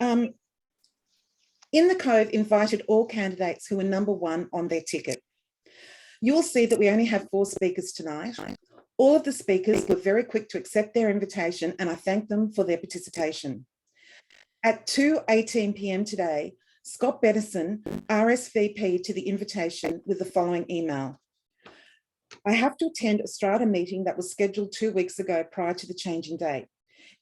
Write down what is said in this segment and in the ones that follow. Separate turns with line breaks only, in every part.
In the Cove invited all candidates who were number 1 on their ticket. You'll see that we only have 4 speakers tonight. All of the speakers were very quick to accept their invitation, and I thank them for their participation. At 2:18 p.m. today, Scott Bedison RSVP'd to the invitation with the following email. I have to attend a strata meeting that was scheduled 2 weeks ago prior to the changing date.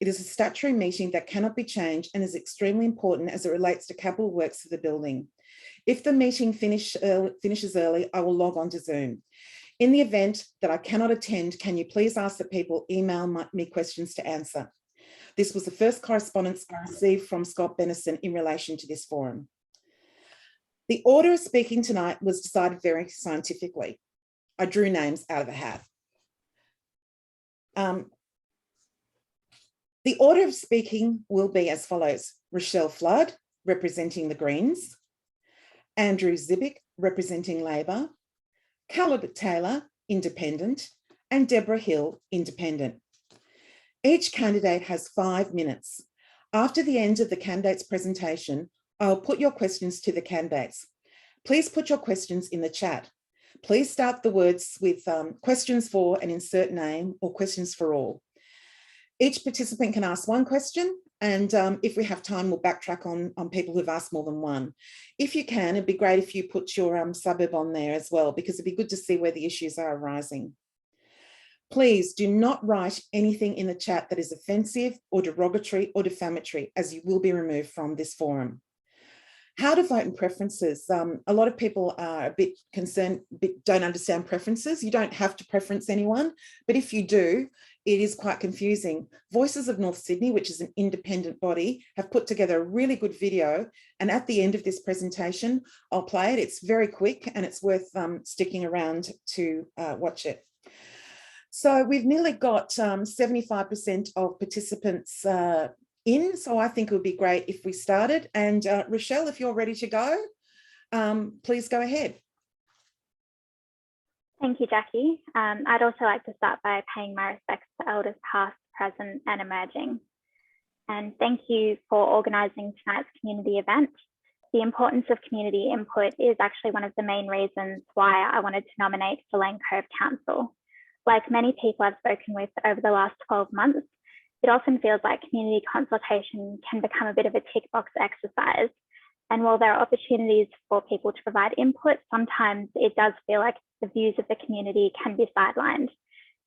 It is a statutory meeting that cannot be changed and is extremely important as it relates to capital works for the building. If the meeting finishes early, I will log on to Zoom. In the event that I cannot attend, can you please ask that people email me questions to answer? This was the first correspondence I received from Scott Bedison in relation to this forum. The order of speaking tonight was decided very scientifically. I drew names out of a hat. The order of speaking will be as follows: Rochelle Flood, representing the Greens; Andrew Zbik, representing Labor; Caleb Taylor, Independent; and Deborah Hill, Independent. Each candidate has 5 minutes. After the end of the candidate's presentation, I'll put your questions to the candidates. Please put your questions in the chat. Please start the words with questions for and insert name, or questions for all. Each participant can ask 1 question, and if we have time, we'll backtrack on people who've asked more than 1. If you can, it'd be great if you put your suburb on there as well, because it'd be good to see where the issues are arising. Please do not write anything in the chat that is offensive or derogatory or defamatory, as you will be removed from this forum. How to vote and preferences. A lot of people are a bit concerned, don't understand preferences. You don't have to preference anyone, but if you do, it is quite confusing. Voices of North Sydney, which is an independent body, have put together a really good video, and at the end of this presentation, I'll play it. It's very quick and it's worth sticking around to watch it. So we've nearly got 75% of participants in, so I think it would be great if we started. And Rochelle, if you're ready to go, please go ahead.
Thank you, Jackie. I'd also like to start by paying my respects to elders past, present and emerging. And thank you for organising tonight's community event. The importance of community input is actually one of the main reasons why I wanted to nominate for Lane Cove Council. Like many people I've spoken with over the last 12 months, it often feels like community consultation can become a bit of a tick box exercise. And while there are opportunities for people to provide input, sometimes it does feel like the views of the community can be sidelined.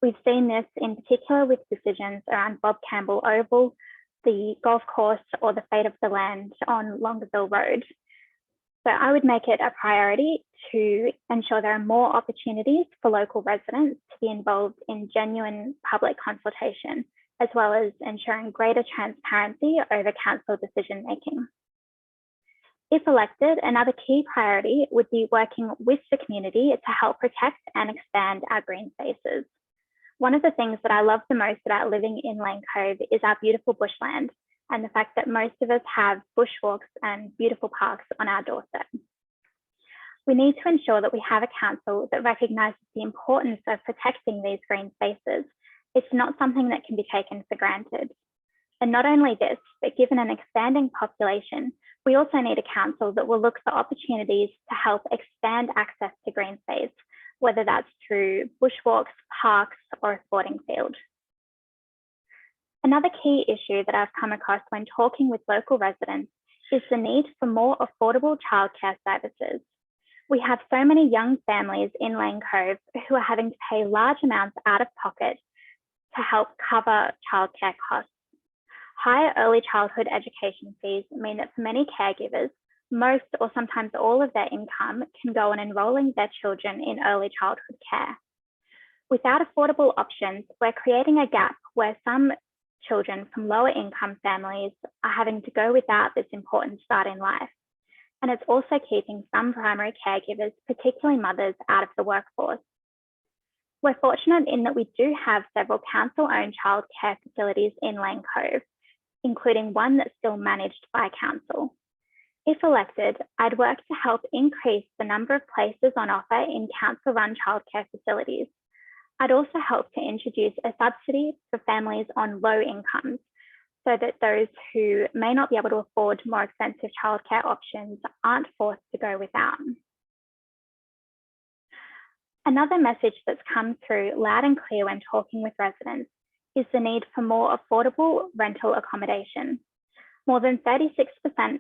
We've seen this in particular with decisions around Bob Campbell Oval, the golf course, or the fate of the land on Longueville Road. So I would make it a priority to ensure there are more opportunities for local residents to be involved in genuine public consultation, as well as ensuring greater transparency over council decision making. If elected, another key priority would be working with the community to help protect and expand our green spaces. One of the things that I love the most about living in Lane Cove is our beautiful bushland and the fact that most of us have bushwalks and beautiful parks on our doorstep. We need to ensure that we have a council that recognises the importance of protecting these green spaces. It's not something that can be taken for granted. And not only this, but given an expanding population, we also need a council that will look for opportunities to help expand access to green space, whether that's through bushwalks, parks, or a sporting field. Another key issue that I've come across when talking with local residents is the need for more affordable childcare services. We have so many young families in Lane Cove who are having to pay large amounts out of pocket to help cover childcare costs. Higher early childhood education fees mean that for many caregivers, most or sometimes all of their income can go on enrolling their children in early childhood care. Without affordable options, we're creating a gap where some children from lower income families are having to go without this important start in life. And it's also keeping some primary caregivers, particularly mothers, out of the workforce. We're fortunate in that we do have several council-owned childcare facilities in Lane Cove, including one that's still managed by council. If elected, I'd work to help increase the number of places on offer in council-run childcare facilities. I'd also help to introduce a subsidy for families on low incomes, so that those who may not be able to afford more expensive childcare options aren't forced to go without. Another message that's come through loud and clear when talking with residents is the need for more affordable rental accommodation. More than 36%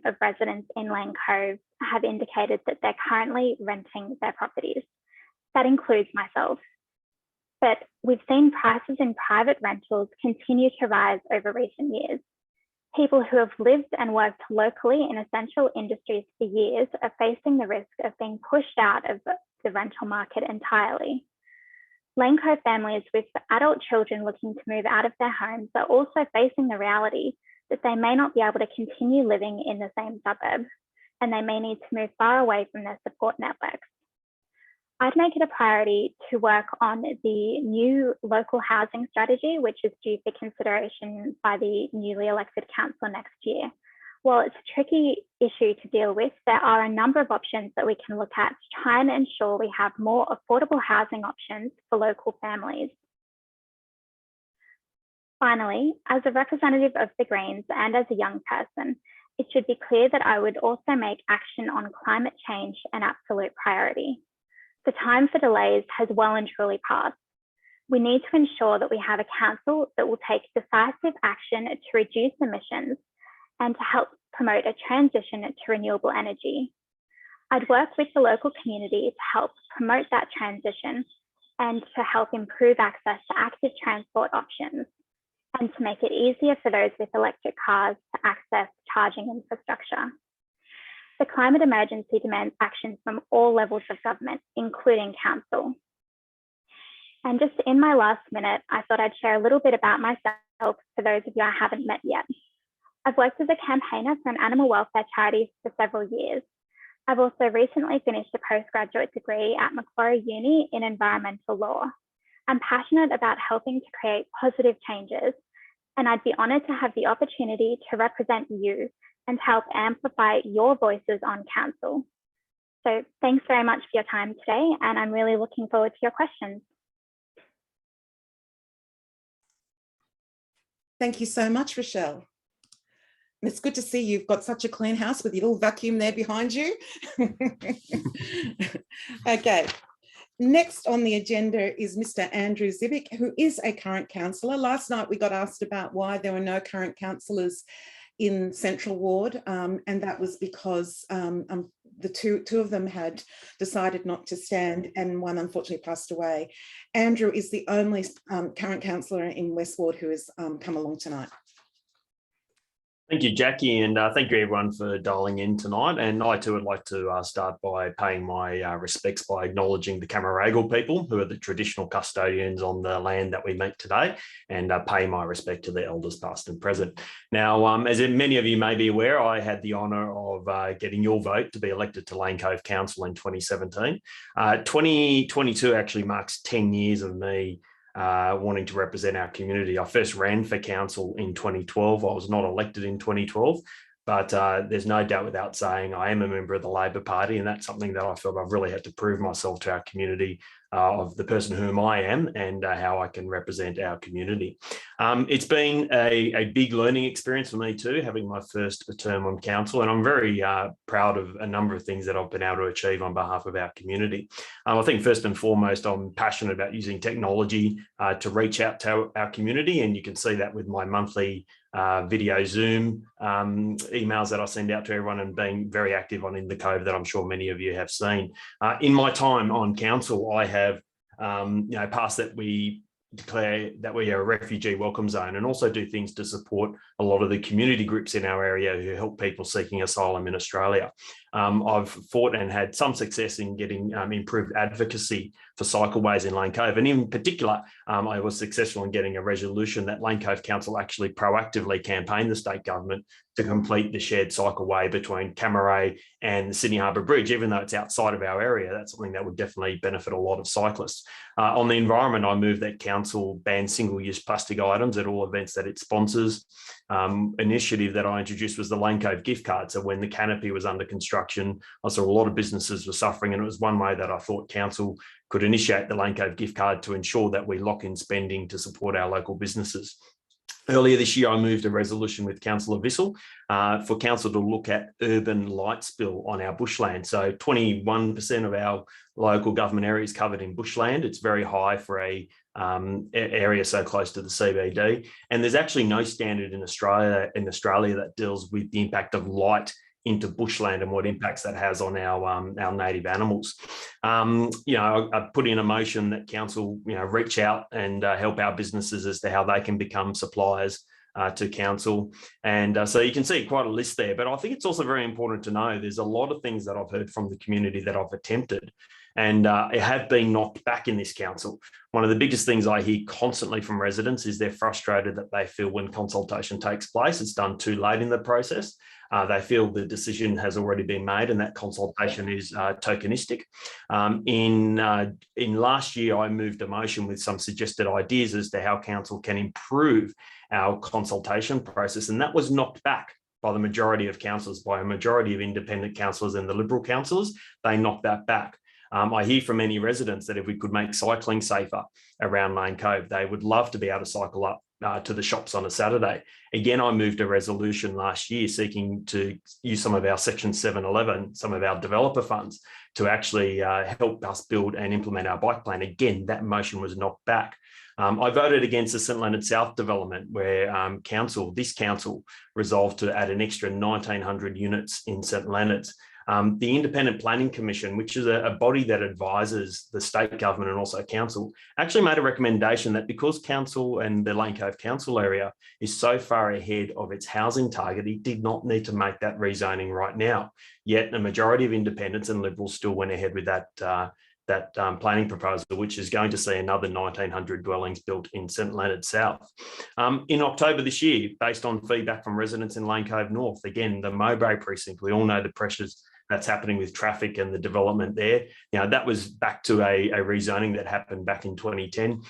of residents in Lane Cove have indicated that they're currently renting their properties. That includes myself. But we've seen prices in private rentals continue to rise over recent years. People who have lived and worked locally in essential industries for years are facing the risk of being pushed out of the rental market entirely. Lane Cove families with adult children looking to move out of their homes are also facing the reality that they may not be able to continue living in the same suburb, and they may need to move far away from their support networks. I'd make it a priority to work on the new local housing strategy, which is due for consideration by the newly elected council next year. While it's a tricky issue to deal with, there are a number of options that we can look at to try and ensure we have more affordable housing options for local families. Finally, as a representative of the Greens and as a young person, it should be clear that I would also make action on climate change an absolute priority. The time for delays has well and truly passed. We need to ensure that we have a council that will take decisive action to reduce emissions and to help promote a transition to renewable energy. I'd work with the local community to help promote that transition and to help improve access to active transport options and to make it easier for those with electric cars to access charging infrastructure. The climate emergency demands action from all levels of government, including council. And just in my last minute, I thought I'd share a little bit about myself for those of you I haven't met yet. I've worked as a campaigner for an animal welfare charity for several years. I've also recently finished a postgraduate degree at Macquarie Uni in environmental law. I'm passionate about helping to create positive changes, and I'd be honoured to have the opportunity to represent you and help amplify your voices on council. So thanks very much for your time today, and I'm really looking forward to your questions.
Thank you so much, Rochelle. It's good to see you've got such a clean house with your little vacuum there behind you. Okay. Next on the agenda is Mr. Andrew Zbik, who is a current councillor. Last night we got asked about why there were no current councillors in Central Ward, and that was because the two of them had decided not to stand, and one unfortunately passed away. Andrew is the only current councillor in West Ward who has come along tonight.
Thank you, Jackie, and thank you everyone for dialing in tonight. And I too would like to start by paying my respects by acknowledging the Camaragal people, who are the traditional custodians on the land that we meet today, and pay my respect to the elders past and present. Now, as many of you may be aware, I had the honour of getting your vote to be elected to Lane Cove Council in 2017. 2022 actually marks 10 years of me wanting to represent our community. I first ran for council in 2012. I was not elected in 2012, but there's no doubt without saying I am a member of the Labor Party, and that's something that I felt I've really had to prove myself to our community of the person whom I am and how I can represent our community. It's been a big learning experience for me too, having my first term on council, and I'm very proud of a number of things that I've been able to achieve on behalf of our community. I think first and foremost, I'm passionate about using technology to reach out to our community, and you can see that with my monthly video Zoom emails that I send out to everyone, and being very active on In the Cove that I'm sure many of you have seen. In my time on council, I have passed that we declare that we are a refugee welcome zone, and also do things to support a lot of the community groups in our area who help people seeking asylum in Australia. I've fought and had some success in getting improved advocacy for cycleways in Lane Cove, and in particular, I was successful in getting a resolution that Lane Cove Council actually proactively campaigned the state government to complete the shared cycleway between Camaray and the Sydney Harbour Bridge. Even though it's outside of our area, that's something that would definitely benefit a lot of cyclists. On the environment, I moved that council ban single-use plastic items at all events that it sponsors. Initiative that I introduced was the Lane Cove gift card. So when the canopy was under construction, I saw a lot of businesses were suffering, and it was one way that I thought council could initiate the Lane Cove gift card to ensure that we lock in spending to support our local businesses. Earlier this year, I moved a resolution with Councillor Vissel for council to look at urban light spill on our bushland. So 21% of our local government area is covered in bushland. It's very high for a area so close to the CBD. And there's actually no standard in Australia that deals with the impact of light into bushland and what impacts that has on our native animals. I put in a motion that council, reach out and help our businesses as to how they can become suppliers to council. And so you can see quite a list there, but I think it's also very important to know there's a lot of things that I've heard from the community that I've attempted and have been knocked back in this council. One of the biggest things I hear constantly from residents is they're frustrated that they feel when consultation takes place, it's done too late in the process. They feel the decision has already been made and that consultation is tokenistic. In last year, I moved a motion with some suggested ideas as to how council can improve our consultation process, and that was knocked back by the majority of councillors, by a majority of independent councillors and the Liberal councillors. They knocked that back. I hear from many residents that if we could make cycling safer around Lane Cove, they would love to be able to cycle up to the shops on a Saturday. Again, I moved a resolution last year seeking to use some of our Section 711, some of our developer funds to actually help us build and implement our bike plan. Again, that motion was knocked back. I voted against the St Leonard South development where this council resolved to add an extra 1,900 units in St Leonard's. The Independent Planning Commission, which is a body that advises the state government and also council, actually made a recommendation that because council and the Lane Cove council area is so far ahead of its housing target, it did not need to make that rezoning right now. Yet a majority of independents and Liberals still went ahead with that planning proposal, which is going to see another 1,900 dwellings built in St Leonard South. In October this year, based on feedback from residents in Lane Cove North, again, the Mowbray precinct, we all know the pressures that's happening with traffic and the development there. That was back to a rezoning that happened back in 2010.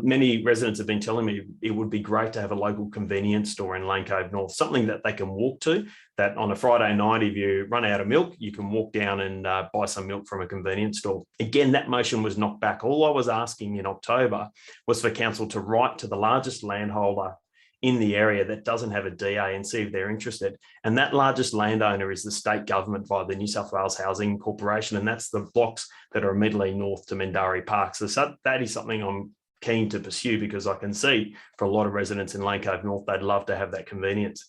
Many residents have been telling me it would be great to have a local convenience store in Lane Cove North, something that they can walk to, that on a Friday night, if you run out of milk, you can walk down and buy some milk from a convenience store. Again, that motion was knocked back. All I was asking in October was for council to write to the largest landholder in the area that doesn't have a DA and see if they're interested. And that largest landowner is the state government via the New South Wales Housing Corporation, and that's the blocks that are immediately north to Mendari Park. So that is something I'm keen to pursue because I can see for a lot of residents in Lane Cove North, they'd love to have that convenience.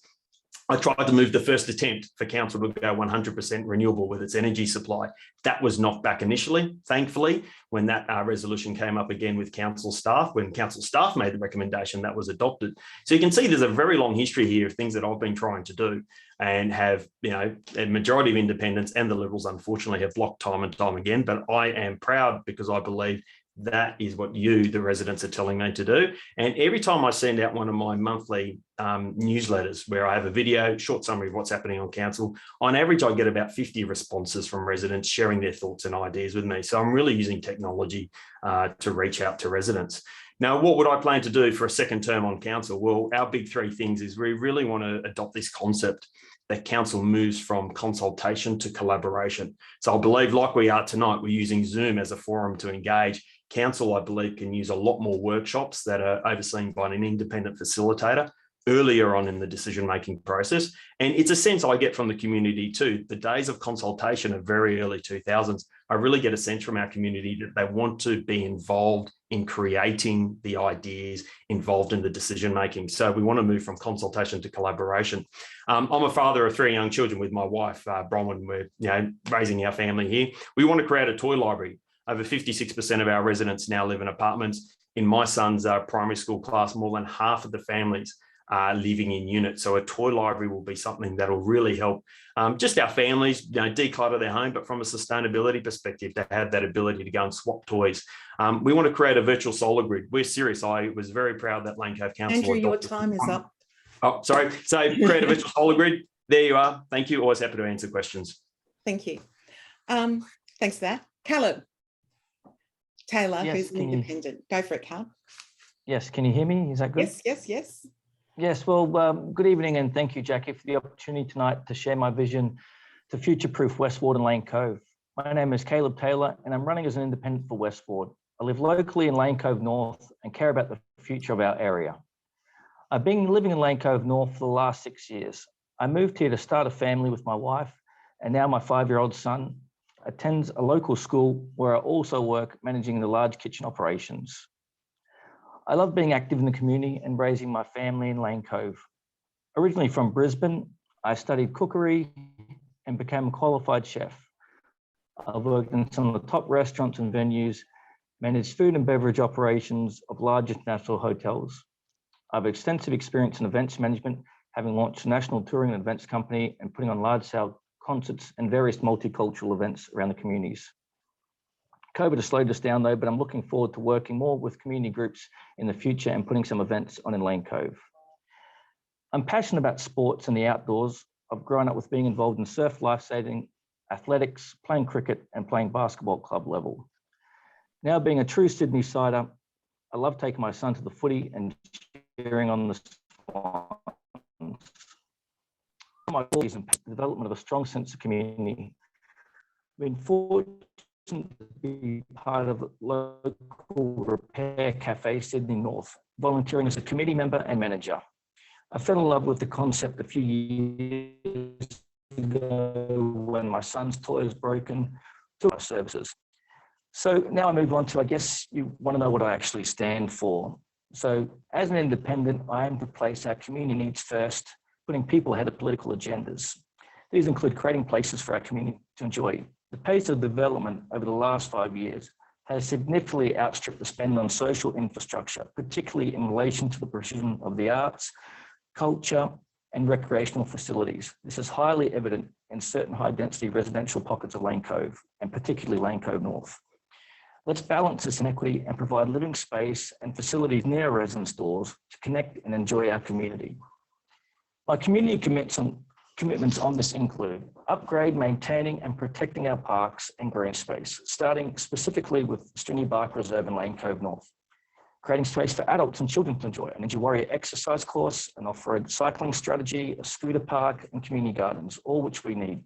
I tried to move the first attempt for council to go 100% renewable with its energy supply. That was knocked back initially, thankfully, when that resolution came up again with council staff. When council staff made the recommendation, that was adopted. So you can see there's a very long history here of things that I've been trying to do and have, a majority of independents and the Liberals, unfortunately, have blocked time and time again. But I am proud because I believe that is what you, the residents, are telling me to do. And every time I send out one of my monthly newsletters where I have a video, short summary of what's happening on council, on average, I get about 50 responses from residents sharing their thoughts and ideas with me. So I'm really using technology to reach out to residents. Now, what would I plan to do for a second term on council? Well, our big three things is we really want to adopt this concept that council moves from consultation to collaboration. So I believe, like we are tonight, we're using Zoom as a forum to engage. Council, I believe, can use a lot more workshops that are overseen by an independent facilitator earlier on in the decision-making process. And it's a sense I get from the community too. The days of consultation are very early 2000s. I really get a sense from our community that they want to be involved in creating the ideas, involved in the decision-making. So we want to move from consultation to collaboration. I'm a father of 3 young children with my wife, Bronwyn. We're raising our family here. We want to create a toy library. Over 56% of our residents now live in apartments. In my son's primary school class, more than half of the families are living in units. So a toy library will be something that will really help just our families, declutter their home, but from a sustainability perspective, to have that ability to go and swap toys. We want to create a virtual solar grid. We're serious. I was very proud that Lane Cove Council
Andrew, your
adopted.
time is up.
Oh, sorry. So create a virtual solar grid. There you are. Thank you. Always happy to answer questions.
Thank you. Thanks for that. Callum Taylor,
Yes,
who's an independent. Go for it, Cal.
Yes, can you hear me? Is that good?
Yes.
Yes, well, good evening and thank you, Jackie, for the opportunity tonight to share my vision to future-proof West Ward and Lane Cove. My name is Caleb Taylor and I'm running as an independent for West Ward. I live locally in Lane Cove North and care about the future of our area. I've been living in Lane Cove North for the last 6 years. I moved here to start a family with my wife, and now my 5-year-old son attends a local school where I also work managing the large kitchen operations. I love being active in the community and raising my family in Lane Cove. Originally from Brisbane, I studied cookery and became a qualified chef. I've worked in some of the top restaurants and venues, managed food and beverage operations of large international hotels. I have extensive experience in events management, having launched a national touring and events company and putting on large-scale concerts and various multicultural events around the communities. COVID has slowed us down though, but I'm looking forward to working more with community groups in the future and putting some events on in Lane Cove. I'm passionate about sports and the outdoors. I've grown up with being involved in surf lifesaving, athletics, playing cricket and playing basketball club level. Now being a true Sydney sider, I love taking my son to the footy and cheering on the Swans. My goal is the development of a strong sense of community. I've been fortunate to be part of local repair cafe Sydney North, volunteering as a committee member and manager. I fell in love with the concept a few years ago when my son's toy was broken to our services. So now I move on to, I guess you want to know what I actually stand for. So as an independent, I aim to place our community needs first, putting people ahead of political agendas. These include creating places for our community to enjoy. The pace of development over the last 5 years has significantly outstripped the spend on social infrastructure, particularly in relation to the provision of the arts, culture, and recreational facilities. This is highly evident in certain high-density residential pockets of Lane Cove, and particularly Lane Cove North. Let's balance this inequity and provide living space and facilities near our residents' doors to connect and enjoy our community. My community commitments on this include upgrade, maintaining and protecting our parks and green space, starting specifically with Stringy Bark Reserve in Lane Cove North, creating space for adults and children to enjoy, an Ninja Warrior exercise course, an off-road cycling strategy, a scooter park and community gardens, all which we need.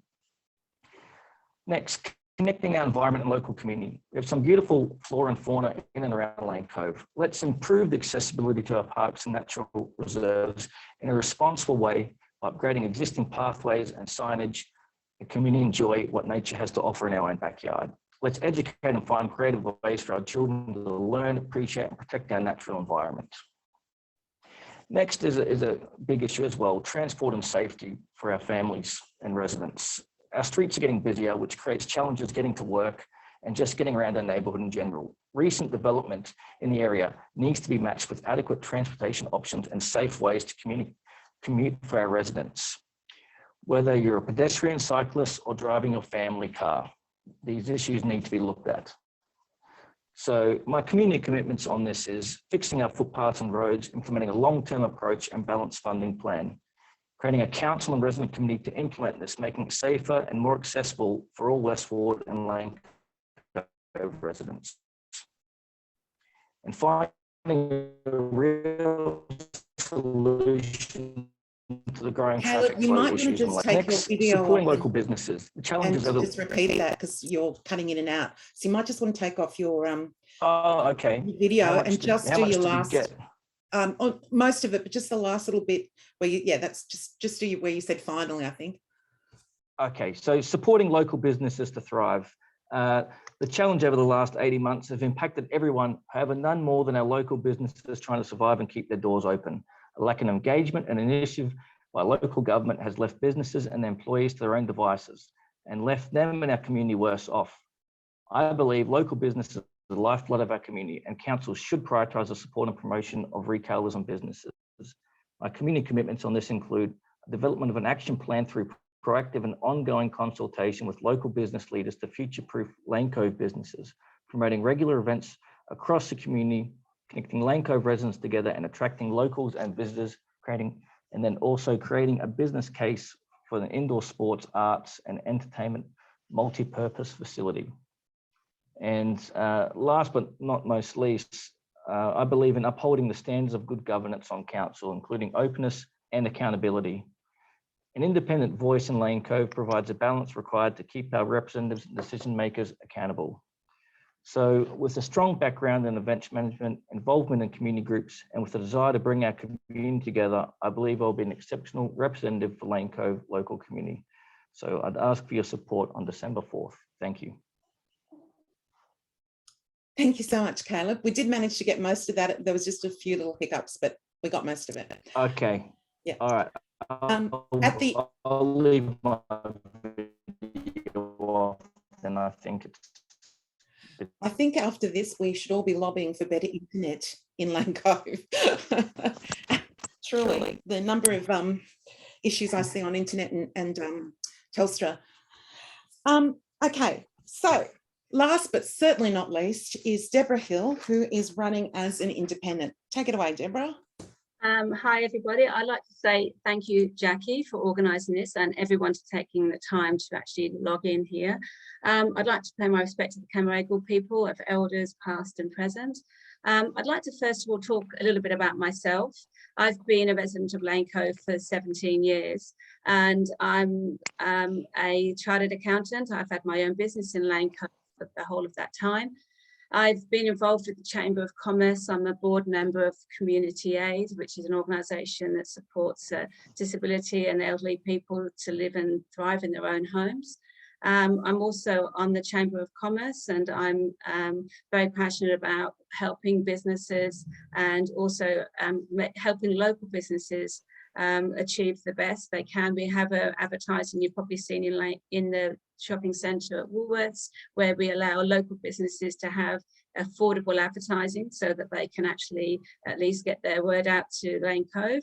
Next, connecting our environment and local community. We have some beautiful flora and fauna in and around Lane Cove. Let's improve the accessibility to our parks and natural reserves in a responsible way by upgrading existing pathways and signage and community enjoy what nature has to offer in our own backyard. Let's educate and find creative ways for our children to learn, appreciate and protect our natural environment. Next is a big issue as well, transport and safety for our families and residents. Our streets are getting busier, which creates challenges getting to work and just getting around our neighbourhood in general. Recent development in the area needs to be matched with adequate transportation options and safe ways to commute for our residents. Whether you're a pedestrian, cyclist, or driving your family car, these issues need to be looked at. So my community commitments on this is fixing our footpaths and roads, implementing a long-term approach and balanced funding plan, creating a council and resident committee to implement this, making it safer and more accessible for all West Ward and Lane Cove residents. And finding a real solution to the growing
Caleb,
traffic
you
flow
might want to
issues.
just take your video
supporting
off
local businesses. The challenges
and
are
just repeat that because you're cutting in and out. So you might just want to take off your
okay.
video and just do your last most of it, but just the last little bit where you, yeah, that's just do where you said finally, I think.
Okay, so supporting local businesses to thrive. The challenge over the last 18 months has impacted everyone, however, none more than our local businesses trying to survive and keep their doors open. A lack of engagement and initiative by local government has left businesses and their employees to their own devices and left them and our community worse off. I believe local businesses are the lifeblood of our community and councils should prioritise the support and promotion of retailers and businesses. My community commitments on this include development of an action plan through proactive and ongoing consultation with local business leaders to future-proof Lane Cove businesses, promoting regular events across the community, connecting Lane Cove residents together and attracting locals and visitors, and then also creating a business case for the indoor sports, arts and entertainment multi-purpose facility. And last but not most least, I believe in upholding the standards of good governance on council, including openness and accountability. An independent voice in Lane Cove provides a balance required to keep our representatives and decision makers accountable. So with a strong background in events management, involvement in community groups, and with a desire to bring our community together, I believe I'll be an exceptional representative for Lane Cove local community. So I'd ask for your support on December 4th. Thank you.
Thank you so much, Caleb. We did manage to get most of that. There was just a few little hiccups, but we got most of it.
Okay.
Yeah.
All right. I'll leave my video off, and I think
after this, we should all be lobbying for better internet in Lane Cove. Truly, the number of issues I see on internet and Telstra. Okay, so last but certainly not least is Deborah Hill, who is running as an independent. Take it away, Deborah.
Hi, everybody. I'd like to say thank you, Jackie, for organising this and everyone for taking the time to actually log in here. I'd like to pay my respect to the Camaragal people, of elders past and present. I'd like to first of all talk a little bit about myself. I've been a resident of Lane Cove for 17 years and I'm a chartered accountant. I've had my own business in Lane Cove for the whole of that time. I've been involved with the Chamber of Commerce. I'm a board member of Community Aid, which is an organisation that supports disability and elderly people to live and thrive in their own homes. I'm also on the Chamber of Commerce and I'm very passionate about helping businesses and also helping local businesses achieve the best they can. We have advertising you've probably seen in the shopping centre at Woolworths, where we allow local businesses to have affordable advertising so that they can actually at least get their word out to Lane Cove.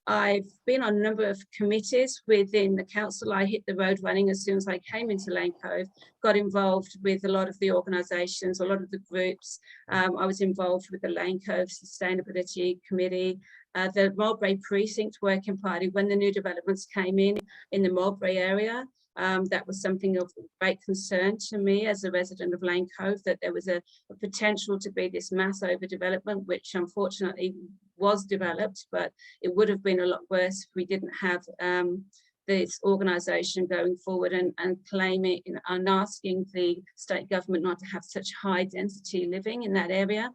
I've been on a number of committees within the council. I hit the road running as soon as I came into Lane Cove, got involved with a lot of the organisations, a lot of the groups. I was involved with the Lane Cove Sustainability Committee, the Mulberry Precinct Working Party when the new developments came in the Mulberry area. That was something of great concern to me as a resident of Lane Cove, that there was a potential to be this mass overdevelopment, which unfortunately was developed, but it would have been a lot worse if we didn't have this organisation going forward and claiming and asking the state government not to have such high density living in that area.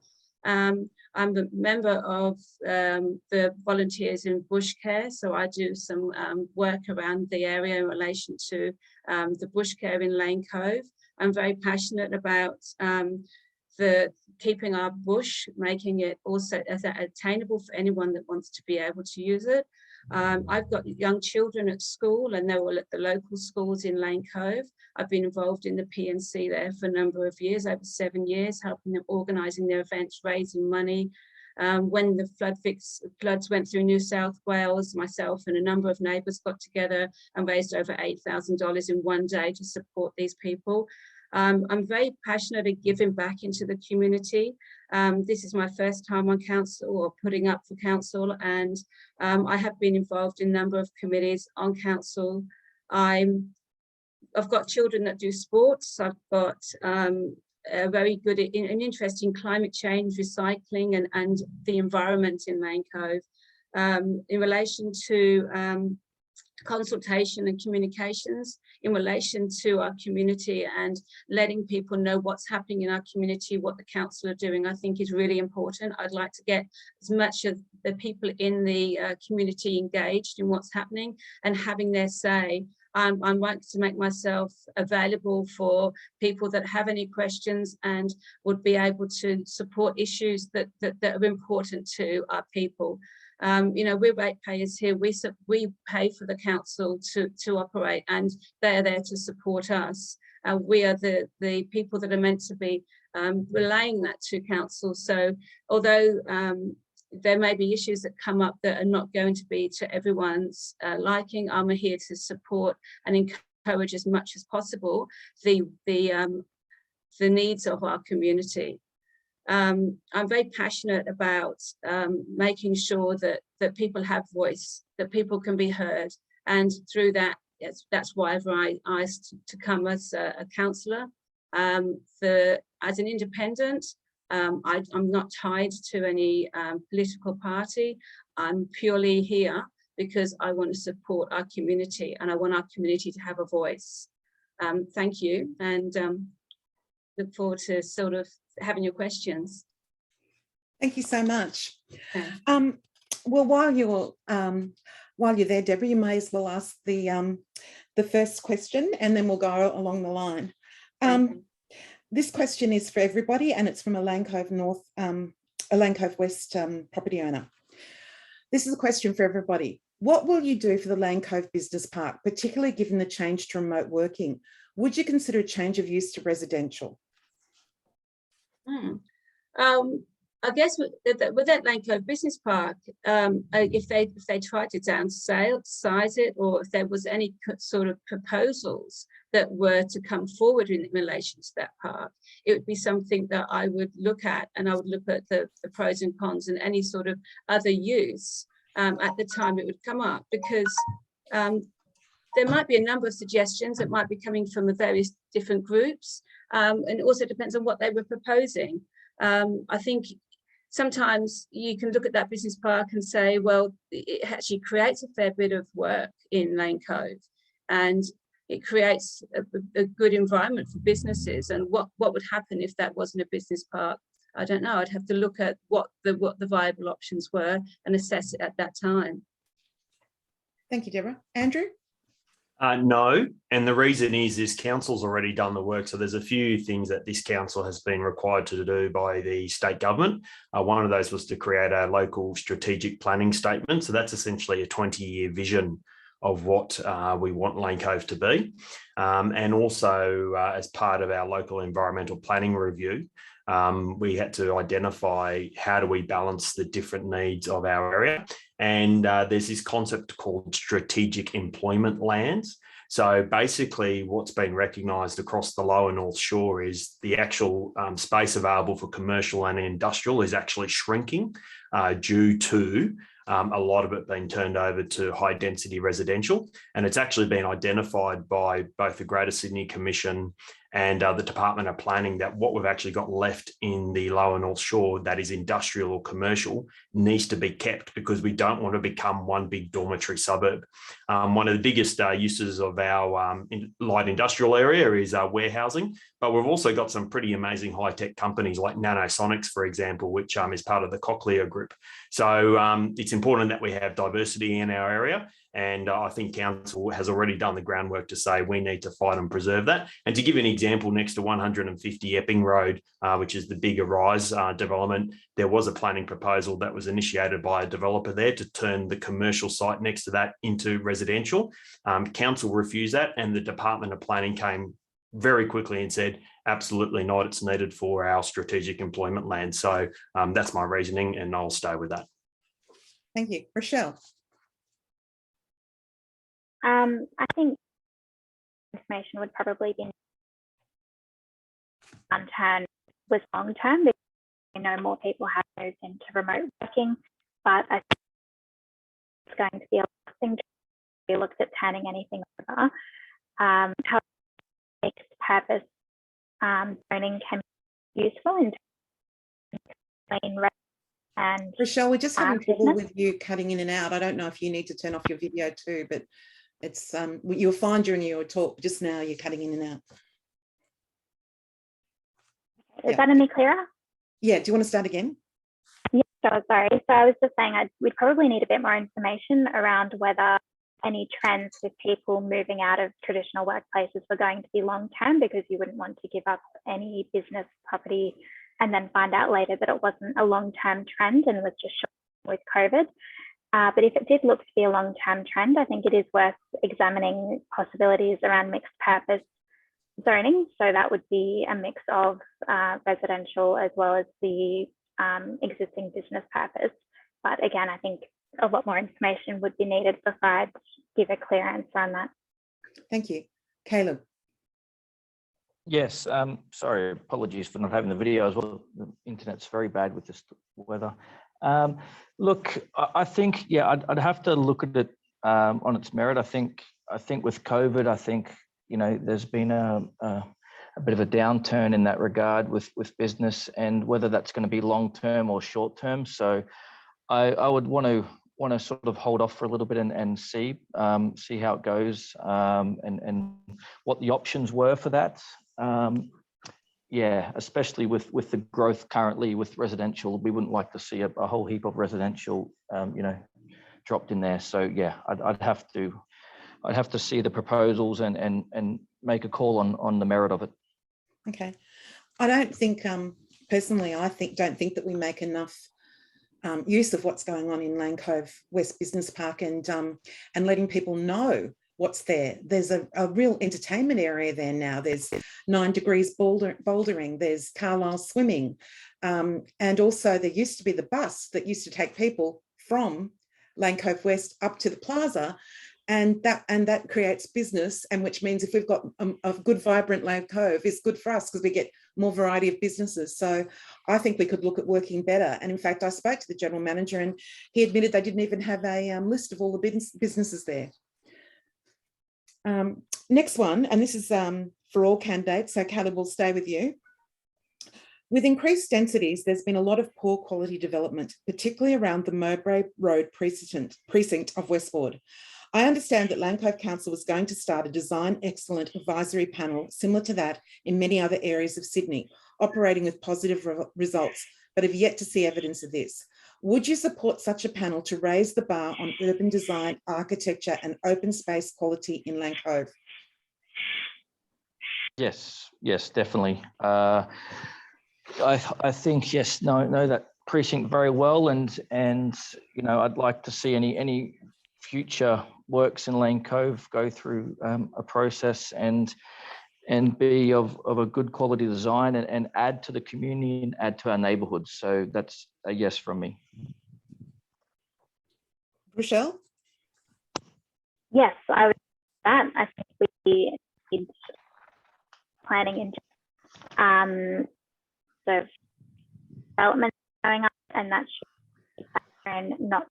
I'm a member of the volunteers in bush care, so I do some work around the area in relation to the bush care in Lane Cove. I'm very passionate about keeping our bush, making it also as attainable for anyone that wants to be able to use it. I've got young children at school and they're all at the local schools in Lane Cove. I've been involved in the PNC there for a number of years, over 7 years, helping them organising their events, raising money. When the floods went through New South Wales, myself and a number of neighbours got together and raised over $8,000 in one day to support these people. I'm very passionate at giving back into the community. This is my first time on council or putting up for council, and I have been involved in a number of committees on council. I've got children that do sports. I've got a very good and interest in climate change, recycling and the environment in Lane Cove. In relation to consultation and communications in relation to our community and letting people know what's happening in our community, what the council are doing, I think is really important. I'd like to get as much of the people in the community engaged in what's happening and having their say. I'm wanting to make myself available for people that have any questions and would be able to support issues that are important to our people. You know, we're ratepayers here. We pay for the council to operate, and they're there to support us. We are the people that are meant to be relaying that to council. So although there may be issues that come up that are not going to be to everyone's liking, I'm here to support and encourage as much as possible the needs of our community. I'm very passionate about making sure that people have voice, that people can be heard, and through that, that's why I've asked to come as a councillor. As an independent, I'm not tied to any political party. I'm purely here because I want to support our community and I want our community to have a voice. Thank you. And look forward to sort of having your questions.
Thank you so much.
Okay.
Well, while you're there, Deborah, you may as well ask the first question, and then we'll go along the line. This question is for everybody, and it's from a Lane Cove West property owner. This is a question for everybody. What will you do for the Lane Cove Business Park, particularly given the change to remote working? Would you consider a change of use to residential?
I guess with that Lane Cove Business Park, if they tried to downsize it, or if there was any sort of proposals that were to come forward in relation to that park, it would be something that I would look at, and I would look at the pros and cons and any sort of other use at the time it would come up, because there might be a number of suggestions that might be coming from the various different groups, and it also depends on what they were proposing. I think sometimes you can look at that business park and say, well, it actually creates a fair bit of work in Lane Cove, and it creates a good environment for businesses. And what would happen if that wasn't a business park? I don't know. I'd have to look at what the viable options were and assess it at that time.
Thank you, Deborah. Andrew?
No, and the reason is council's already done the work. So there's a few things that this council has been required to do by the state government. One of those was to create a local strategic planning statement. So that's essentially a 20-year vision of what we want Lane Cove to be. And also as part of our local environmental planning review, we had to identify how do we balance the different needs of our area. And there's this concept called strategic employment lands. So basically what's been recognised across the lower North Shore is the actual space available for commercial and industrial is actually shrinking due to a lot of it being turned over to high density residential. And it's actually been identified by both the Greater Sydney Commission and the Department of Planning that what we've actually got left in the lower North Shore that is industrial or commercial needs to be kept, because we don't want to become one big dormitory suburb. One of the biggest uses of our light industrial area is warehousing, but we've also got some pretty amazing high-tech companies like Nanosonics, for example, which is part of the Cochlear Group. So it's important that we have diversity in our area. And I think council has already done the groundwork to say we need to fight and preserve that. And to give you an example, next to 150 Epping Road, which is the big Arise development, there was a planning proposal that was initiated by a developer there to turn the commercial site next to that into residential. Council refused that, and the Department of Planning came very quickly and said, absolutely not, it's needed for our strategic employment land. So that's my reasoning, and I'll stay with that.
Thank you. Rochelle?
I think information would probably be long-term because I know more people have moved into remote working, but I think it's going to be a thing to be looked at turning anything over. How mixed purpose zoning can be useful in between and
Rochelle, we're just having trouble
business.
with you cutting in and out. I don't know if you need to turn off your video too, but it's you'll find during your talk just now you're cutting in and out.
Is that any clearer?
Yeah, do you want to start again?
Yeah, sure, sorry. So I was just saying we'd probably need a bit more information around whether any trends with people moving out of traditional workplaces were going to be long-term, because you wouldn't want to give up any business property and then find out later that it wasn't a long-term trend and was just short with COVID. But if it did look to be a long-term trend, I think it is worth examining possibilities around mixed purpose zoning. So that would be a mix of residential as well as the existing business purpose. But again, I think a lot more information would be needed before I'd give a clear answer on that.
Thank you. Caleb?
Yes, sorry, apologies for not having the video as well. The internet's very bad with this weather. Look, I think, yeah, I'd have to look at it on its merit. I think with COVID, I think, you know, there's been a bit of a downturn in that regard with business, and whether that's going to be long term or short term. So I would want to sort of hold off for a little bit and see how it goes, and what the options were for that. yeah, especially with the growth currently with residential, we wouldn't like to see a whole heap of residential, you know, dropped in there. So yeah, I'd have to see the proposals and make a call on the merit of it.
Okay. I don't think, personally, don't think that we make enough use of what's going on in Lane Cove West Business Park and letting people know what's there. There's a real entertainment area there now. There's 9 Degrees bouldering, there's Carlisle swimming, and also there used to be the bus that used to take people from Lane Cove West up to the plaza, and that creates business, and which means if we've got a good vibrant Lane Cove, it's good for us because we get more variety of businesses. So I think we could look at working better. And in fact, I spoke to the general manager and he admitted they didn't even have a list of all the businesses there. Next one, and this is for all candidates, so Caleb will stay with you. With increased densities, there's been a lot of poor quality development, particularly around the Mowbray Road precinct of Westward. I understand that Lane Cove Council was going to start a design excellent advisory panel similar to that in many other areas of Sydney, operating with positive results, but have yet to see evidence of this. Would you support such a panel to raise the bar on urban design, architecture and open space quality in Lane Cove?
Yes, definitely. I think, yes, know that precinct very well, and you know, I'd like to see any future works in Lane Cove go through a process and be of a good quality design and add to the community and add to our neighbourhoods. So that's a yes from me.
Rochelle?
Yes, I would do that. I think we need planning and so development going up, and that should factor in not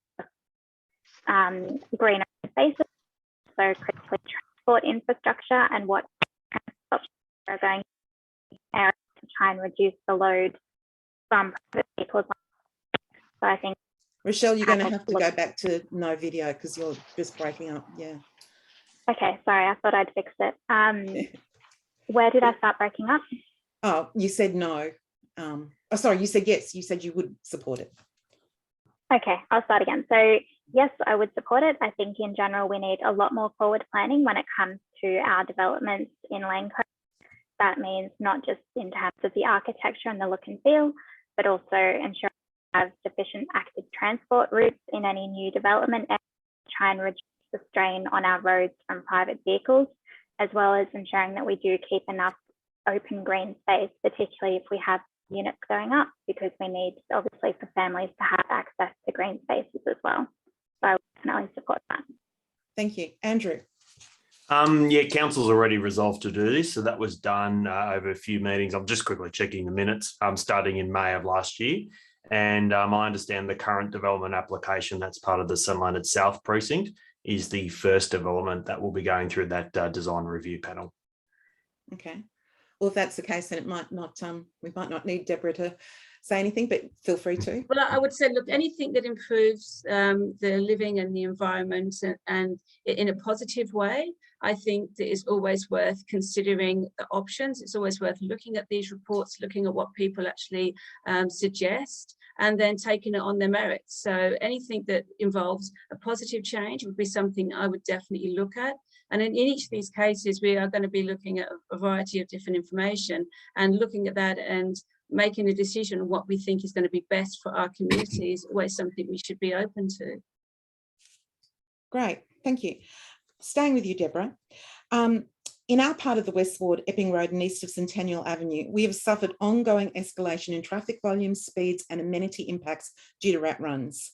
greener spaces, so critically transport infrastructure and what options are going to try and reduce the load from private vehicles. So I think,
Rochelle, you're going to have to go back to no video because you're just breaking up. Yeah.
Okay, sorry, I thought I'd fixed it. Where did I start breaking up?
Oh, you said no. Oh, sorry, you said yes. You said you would support it.
Okay, I'll start again. So yes, I would support it. I think in general, we need a lot more forward planning when it comes to our developments in Lane Cove. That means not just in terms of the architecture and the look and feel, but also ensuring we have sufficient active transport routes in any new development and try and reduce the strain on our roads from private vehicles, as well as ensuring that we do keep enough open green space, particularly if we have units going up, because we need obviously for families to have access to green spaces as well. So I would definitely support that.
Thank you. Andrew?
Yeah, council's already resolved to do this. So that was done over a few meetings. I'm just quickly checking the minutes, starting in May of last year. And I understand the current development application that's part of the St Leonard South precinct is the first development that will be going through that design review panel.
Okay. Well, if that's the case, then it might not, we might not need Deborah to say anything, but feel free to.
Well, I would say, look, anything that improves the living and the environment and in a positive way, I think that is always worth considering the options. It's always worth looking at these reports, looking at what people actually suggest, and then taking it on their merits. So anything that involves a positive change would be something I would definitely look at. And in each of these cases, we are going to be looking at a variety of different information and looking at that and making a decision on what we think is going to be best for our community is always something we should be open to.
Great, thank you. Staying with you, Deborah. In our part of the West Ward, Epping Road and east of Centennial Avenue, we have suffered ongoing escalation in traffic volumes, speeds and amenity impacts due to rat runs.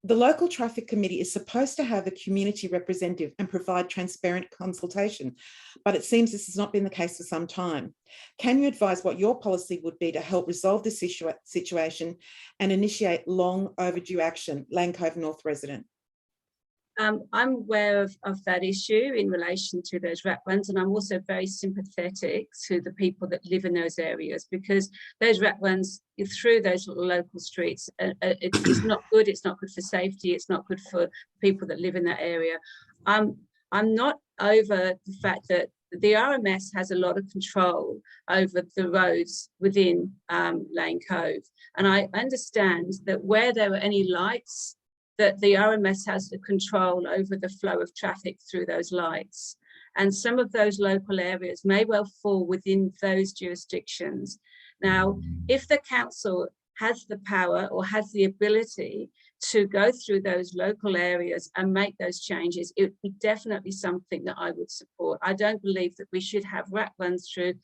The local traffic committee is supposed to have a community representative and provide transparent consultation, but it seems this has not been the case for some time. Can you advise what your policy would be to help resolve this situation and initiate long overdue action? Lane Cove North resident.
I'm aware of that issue in relation to those rat runs, and I'm also very sympathetic to the people that live in those areas, because those rat runs through those little local streets, it's not good. It's not good for safety. It's not good for people that live in that area. I'm not over the fact that the RMS has a lot of control over the roads within Lane Cove. And I understand that where there are any lights, that the RMS has the control over the flow of traffic through those lights. And some of those local areas may well fall within those jurisdictions. Now, if the council has the power or has the ability to go through those local areas and make those changes, it would be definitely something that I would support. I don't believe that we should have rat runs through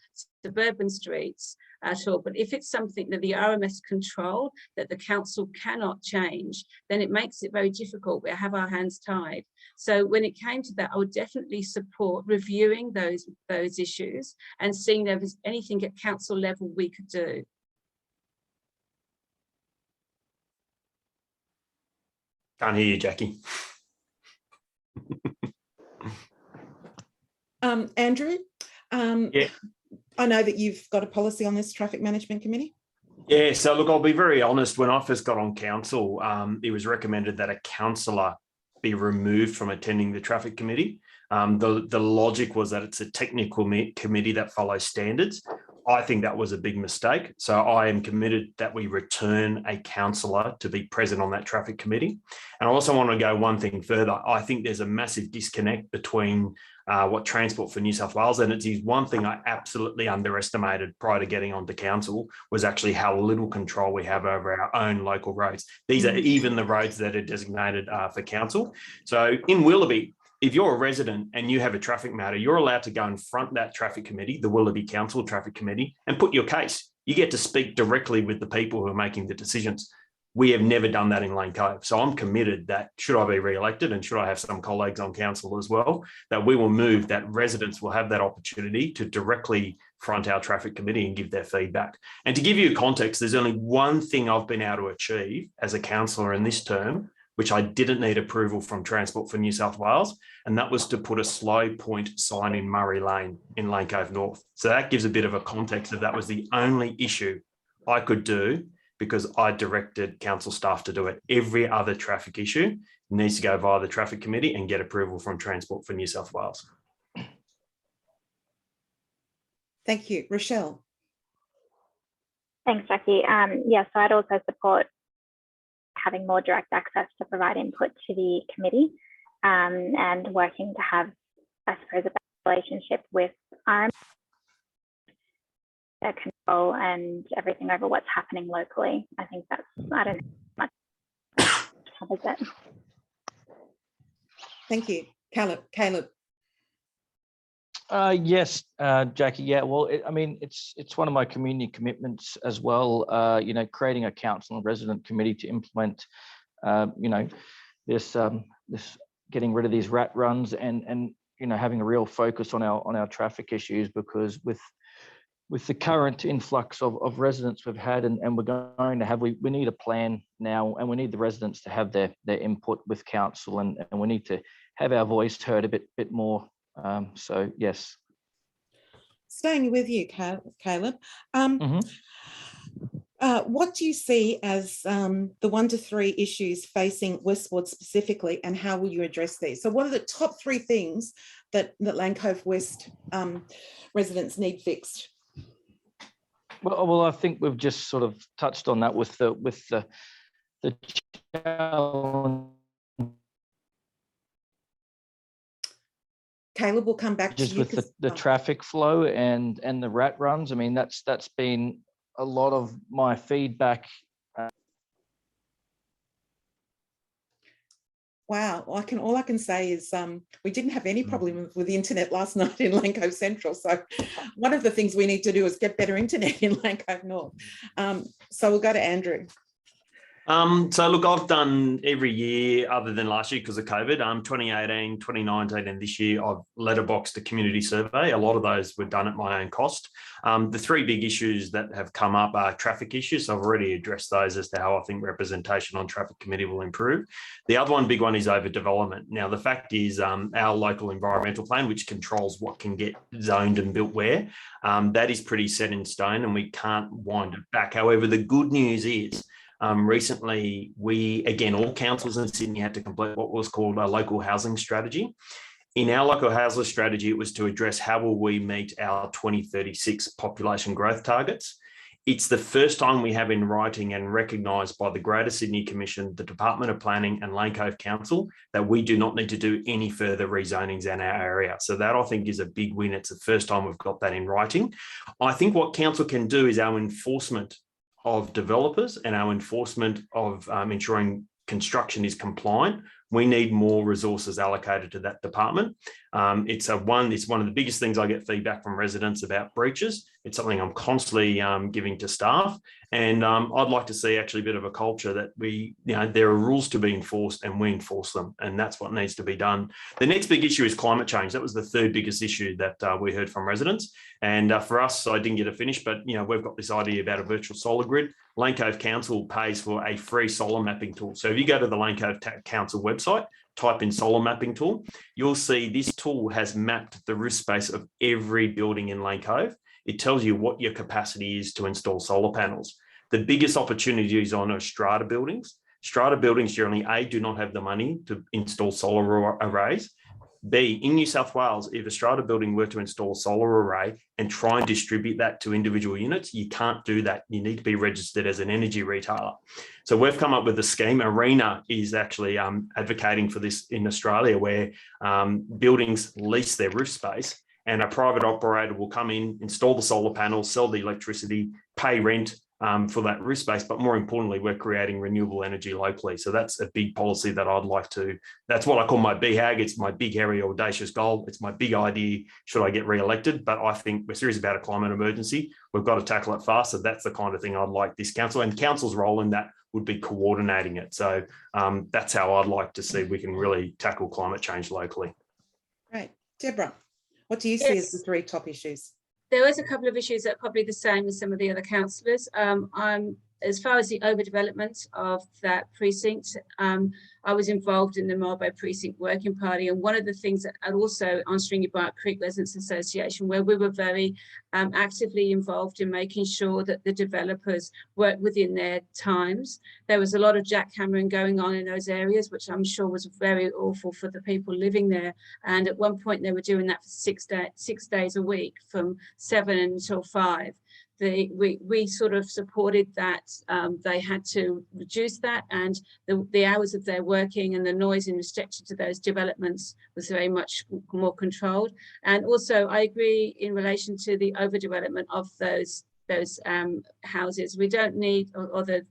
suburban streets at all, but if it's something that the RMS control, that the council cannot change, then it makes it very difficult. We have our hands tied. So when it came to that, I would definitely support reviewing those issues and seeing if there's anything at council level we could do.
Can't hear you, Jackie.
Andrew,
Yeah.
I know that you've got a policy on this traffic management committee.
Yeah, so look, I'll be very honest. When I first got on council, it was recommended that a councillor be removed from attending the traffic committee. The logic was that it's a technical committee that follows standards. I think that was a big mistake. So I am committed that we return a councillor to be present on that traffic committee. And I also want to go one thing further. I think there's a massive disconnect between what Transport for New South Wales, and it is one thing I absolutely underestimated prior to getting onto council, was actually how little control we have over our own local roads. These are even the roads that are designated for council. So in Willoughby, if you're a resident and you have a traffic matter, you're allowed to go and front that traffic committee, the Willoughby Council Traffic Committee, and put your case. You get to speak directly with the people who are making the decisions. We have never done that in Lane Cove. So I'm committed that should I be re-elected and should I have some colleagues on council as well, that we will move, that residents will have that opportunity to directly front our traffic committee and give their feedback. And to give you context, there's only one thing I've been able to achieve as a councillor in this term, which I didn't need approval from Transport for New South Wales, and that was to put a slow point sign in Murray Lane in Lane Cove North. So that gives a bit of a context of that was the only issue I could do because I directed council staff to do it. Every other traffic issue needs to go via the traffic committee and get approval from Transport for New South Wales.
Thank you. Rochelle.
Thanks, Jackie. Yes, so I'd also support having more direct access to provide input to the committee and working to have, I suppose, a better relationship with RMS, their control and everything over what's happening locally. I think that's, I don't know much covers it.
Thank you. Caleb.
Yes, Jackie. Yeah, well, I mean, it's one of my community commitments as well. You know, creating a council and resident committee to implement, you know, this getting rid of these rat runs and you know, having a real focus on our traffic issues, because with the current influx of residents we've had and we're going to have, we need a plan now, and we need the residents to have their input with council, and we need to have our voice heard a bit more. So yes.
Staying with you, Caleb. What do you see as the 1 to 3 issues facing Westward specifically, and how will you address these? So what are the top 3 things that Lane Cove West residents need fixed?
Well, I think we've just sort of touched on that with the challenge.
Caleb, will come back to you.
With the traffic flow and the rat runs. I mean, that's been a lot of my feedback.
Wow, all I can say is we didn't have any problem with the internet last night in Lane Cove Central. So one of the things we need to do is get better internet in Lane Cove North. So we'll go to Andrew.
So look, I've done every year other than last year because of COVID, 2018, 2019, and this year I've letterboxed a community survey. A lot of those were done at my own cost. The 3 big issues that have come up are traffic issues. So I've already addressed those as to how I think representation on traffic committee will improve. The other big one is overdevelopment. Now, the fact is our local environmental plan, which controls what can get zoned and built where, that is pretty set in stone and we can't wind it back. However, the good news is, recently, all councils in Sydney had to complete what was called a local housing strategy. In our local housing strategy, it was to address how will we meet our 2036 population growth targets. It's the first time we have in writing and recognised by the Greater Sydney Commission, the Department of Planning and Lane Cove Council that we do not need to do any further rezonings in our area. So that I think is a big win. It's the first time we've got that in writing. I think what council can do is our enforcement of developers and our enforcement of ensuring construction is compliant. We need more resources allocated to that department. It's one of the biggest things I get feedback from residents about breaches. It's something I'm constantly giving to staff. And I'd like to see actually a bit of a culture that there are rules to be enforced and we enforce them. And that's what needs to be done. The next big issue is climate change. That was the third biggest issue that we heard from residents. And for us, I didn't get it finished, but we've got this idea about a virtual solar grid. Lane Cove Council pays for a free solar mapping tool. So if you go to the Lane Cove Council website, type in solar mapping tool, you'll see this tool has mapped the roof space of every building in Lane Cove. It tells you what your capacity is to install solar panels. The biggest opportunities on are strata buildings. Strata buildings generally, A, do not have the money to install solar arrays. B, in New South Wales, if a strata building were to install a solar array and try and distribute that to individual units, you can't do that. You need to be registered as an energy retailer. So we've come up with a scheme. Arena is actually advocating for this in Australia, where buildings lease their roof space and a private operator will come in, install the solar panels, sell the electricity, pay rent for that roof space. But more importantly, we're creating renewable energy locally. So that's a big policy that I'd like to, that's what I call my BHAG. It's my big, hairy, audacious goal. It's my big idea should I get re-elected. But I think we're serious about a climate emergency. We've got to tackle it fast. So that's the kind of thing I'd like this council, and council's role in that would be coordinating it. So that's how I'd like to see we can really tackle climate change locally.
Great. Deborah, what do you see as the three top issues?
There was a couple of issues that are probably the same as some of the other councillors. As far as the overdevelopment of that precinct, I was involved in the Marlborough Precinct Working Party, and one of the things that, and also on Stringy Bark Creek Residents Association, where we were very actively involved in making sure that the developers worked within their times. There was a lot of jackhammering going on in those areas, which I'm sure was very awful for the people living there. And at one point they were doing that for 6 days a week from 7 until 5. We sort of supported that. They had to reduce that, and the hours of their working and the noise in respect to those developments was very much more controlled. And also I agree in relation to the overdevelopment of those houses. We don't need, or the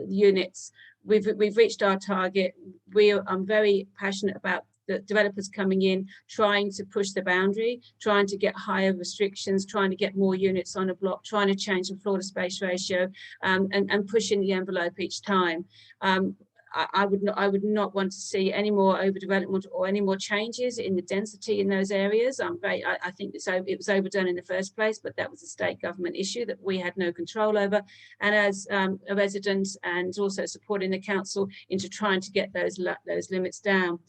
units. We've reached our target. I'm very passionate about the developers coming in, trying to push the boundary, trying to get higher restrictions, trying to get more units on a block, trying to change the floor to space ratio, and pushing the envelope each time. I would not want to see any more overdevelopment or any more changes in the density in those areas. I think it was overdone in the first place, but that was a state government issue that we had no control over. And as a resident, and also supporting the council into trying to get those limits down.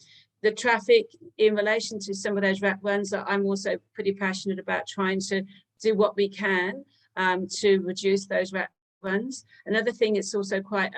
The traffic in relation to some of those rat runs, I'm also pretty passionate about trying to do what we can to reduce those rat runs. Another thing that's also quite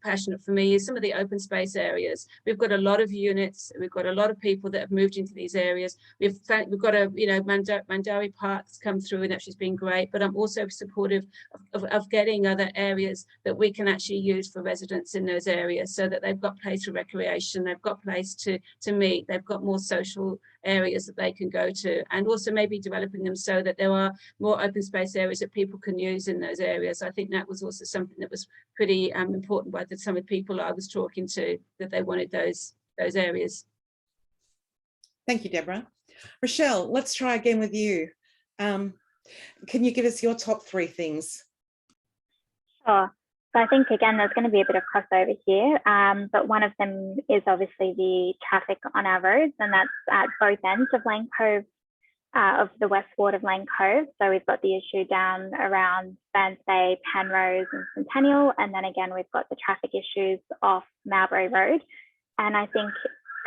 passionate for me is some of the open space areas. We've got a lot of units, we've got a lot of people that have moved into these areas. We've got a, Mandari Park's come through, and that's just been great, but I'm also supportive of getting other areas that we can actually use for residents in those areas, so that they've got place for recreation, they've got place to meet, they've got more social areas that they can go to, and also maybe developing them so that there are more open space areas that people can use in those areas. I think that was also something that was pretty important by some of the people I was talking to, that they wanted those areas.
Thank you, Deborah. Rochelle, let's try again with you. Can you give us your top three things?
Sure. So I think, again, there's going to be a bit of crossover here, but one of them is obviously the traffic on our roads, and that's at both ends of Lane Cove, of the west ward of Lane Cove. So we've got the issue down around Burns Bay, Penrose and Centennial, and then again, we've got the traffic issues off Mowbray Road. And I think